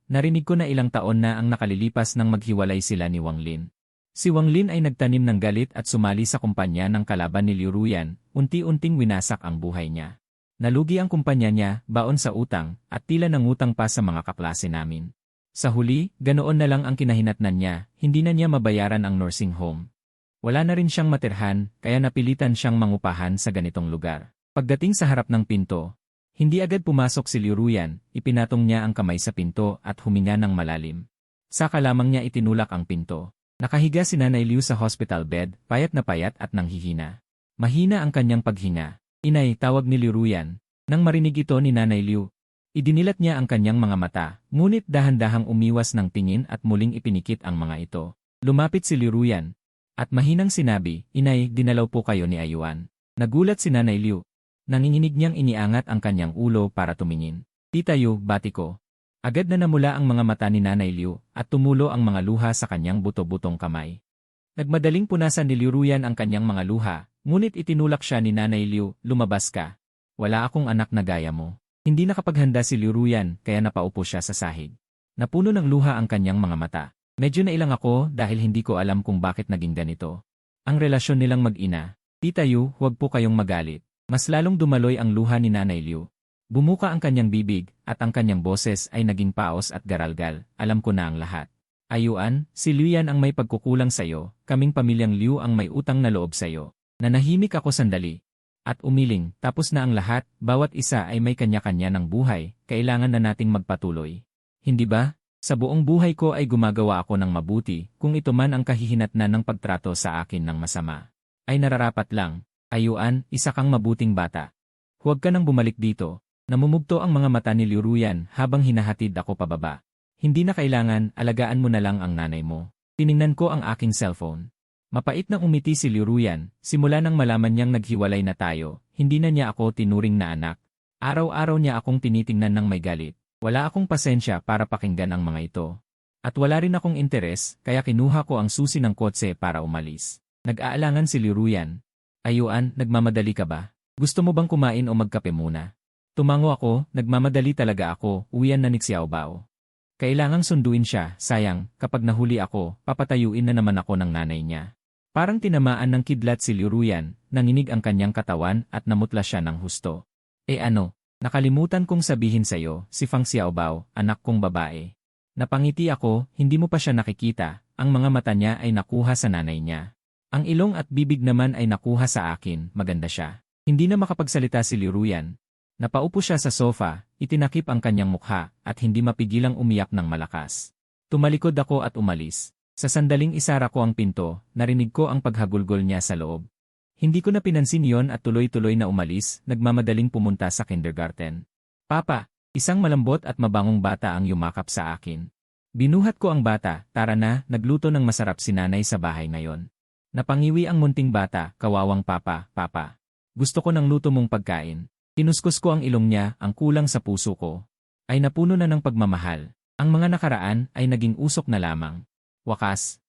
Narinig ko na ilang taon na ang nakalilipas nang maghiwalay sila ni Wang Lin. Si Wang Lin ay nagtanim ng galit at sumali sa kumpanya ng kalaban ni Liu Ruyan, unti-unting winasak ang buhay niya. Nalugi ang kumpanya niya, baon sa utang, at tila nangutang pa sa mga kaklase namin. Sa huli, ganoon na lang ang kinahinatnan niya, hindi na niya mabayaran ang nursing home. Wala na rin siyang matirhan, kaya napilitan siyang mangupahan sa ganitong lugar. Pagdating sa harap ng pinto, hindi agad pumasok si Liu Ruyan, ipinatong niya ang kamay sa pinto at huminga ng malalim. Saka lamang niya itinulak ang pinto. Nakahiga si Nanay Liu sa hospital bed, payat na payat at nanghihina. Mahina ang kanyang paghinga. Inay, tawag ni Liu Ruyan. Nang marinig ito ni Nanay Liu, idinilat niya ang kanyang mga mata, ngunit dahan-dahang umiwas ng tingin at muling ipinikit ang mga ito. Lumapit si Liu Ruyan, at mahinang sinabi, Inay, dinalaw po kayo ni Ayuan. Nagulat si Nanay Liu. Nanginginig niyang iniangat ang kanyang ulo para tumingin. Tita Yu, bati ko. Agad na namula ang mga mata ni Nanay Liu at tumulo ang mga luha sa kanyang buto-butong kamay. Nagmadaling punasan ni Liu Ruyan ang kanyang mga luha, ngunit itinulak siya ni Nanay Liu, lumabas ka. Wala akong anak na gaya mo. Hindi nakapaghanda si Liu Ruyan kaya napaupo siya sa sahig. Napuno ng luha ang kanyang mga mata. Medyo nailang ako dahil hindi ko alam kung bakit naging ganito. Ang relasyon nilang mag-ina. Tita Yu, huwag po kayong magalit. Mas lalong dumaloy ang luha ni Nanay Liu. Bumuka ang kanyang bibig, at ang kanyang boses ay naging paos at garalgal. Alam ko na ang lahat. Ayuan, si Liu yan ang may pagkukulang sa'yo, kaming pamilyang Liu ang may utang na loob sa'yo. Nanahimik ako sandali. At umiling, tapos na ang lahat, bawat isa ay may kanya-kanya ng buhay, kailangan na nating magpatuloy. Hindi ba? Sa buong buhay ko ay gumagawa ako ng mabuti, kung ito man ang kahihinatnan ng pagtrato sa akin ng masama. Ay nararapat lang. Ayuan, isa kang mabuting bata. Huwag ka nang bumalik dito. Namumugto ang mga mata ni Liu Ruyan habang hinahatid ako pababa. Hindi na kailangan, alagaan mo na lang ang nanay mo. Tiningnan ko ang aking cellphone. Mapait na umiti si Liu Ruyan, simula nang malaman niyang naghiwalay na tayo, hindi na niya ako tinuring na anak. Araw-araw niya akong tinitingnan ng may galit. Wala akong pasensya para pakinggan ang mga ito. At wala rin akong interes, kaya kinuha ko ang susi ng kotse para umalis. Nag-aalangan si Liu Ruyan. Ayuan, nagmamadali ka ba? Gusto mo bang kumain o magkape muna? Tumango ako, nagmamadali talaga ako, uwian na ni Xiaobao. Kailangang sunduin siya, sayang, kapag nahuli ako, papatayuin na naman ako ng nanay niya. Parang tinamaan ng kidlat si Liuruyan, nanginig ang kanyang katawan at namutla siya ng husto. Ano? Nakalimutan kong sabihin sa'yo, si Fang Xiaobao, anak kong babae. Napangiti ako, hindi mo pa siya nakikita, ang mga mata niya ay nakuha sa nanay niya. Ang ilong at bibig naman ay nakuha sa akin, maganda siya. Hindi na makapagsalita si Liuruyan. Napaupo siya sa sofa, itinakip ang kanyang mukha, at hindi mapigilang umiyak ng malakas. Tumalikod ako at umalis. Sa sandaling isara ko ang pinto, narinig ko ang paghagulgol niya sa loob. Hindi ko na pinansin yon at tuloy-tuloy na umalis, nagmamadaling pumunta sa kindergarten. Papa, isang malambot at mabangong bata ang yumakap sa akin. Binuhat ko ang bata, tara na, nagluto ng masarap si nanay sa bahay ngayon. Napangiwi ang munting bata, kawawang papa, papa. Gusto ko ng luto mong pagkain. Tinuskus ko ang ilong niya, ang kulang sa puso ko. Ay napuno na ng pagmamahal. Ang mga nakaraan ay naging usok na lamang. Wakas,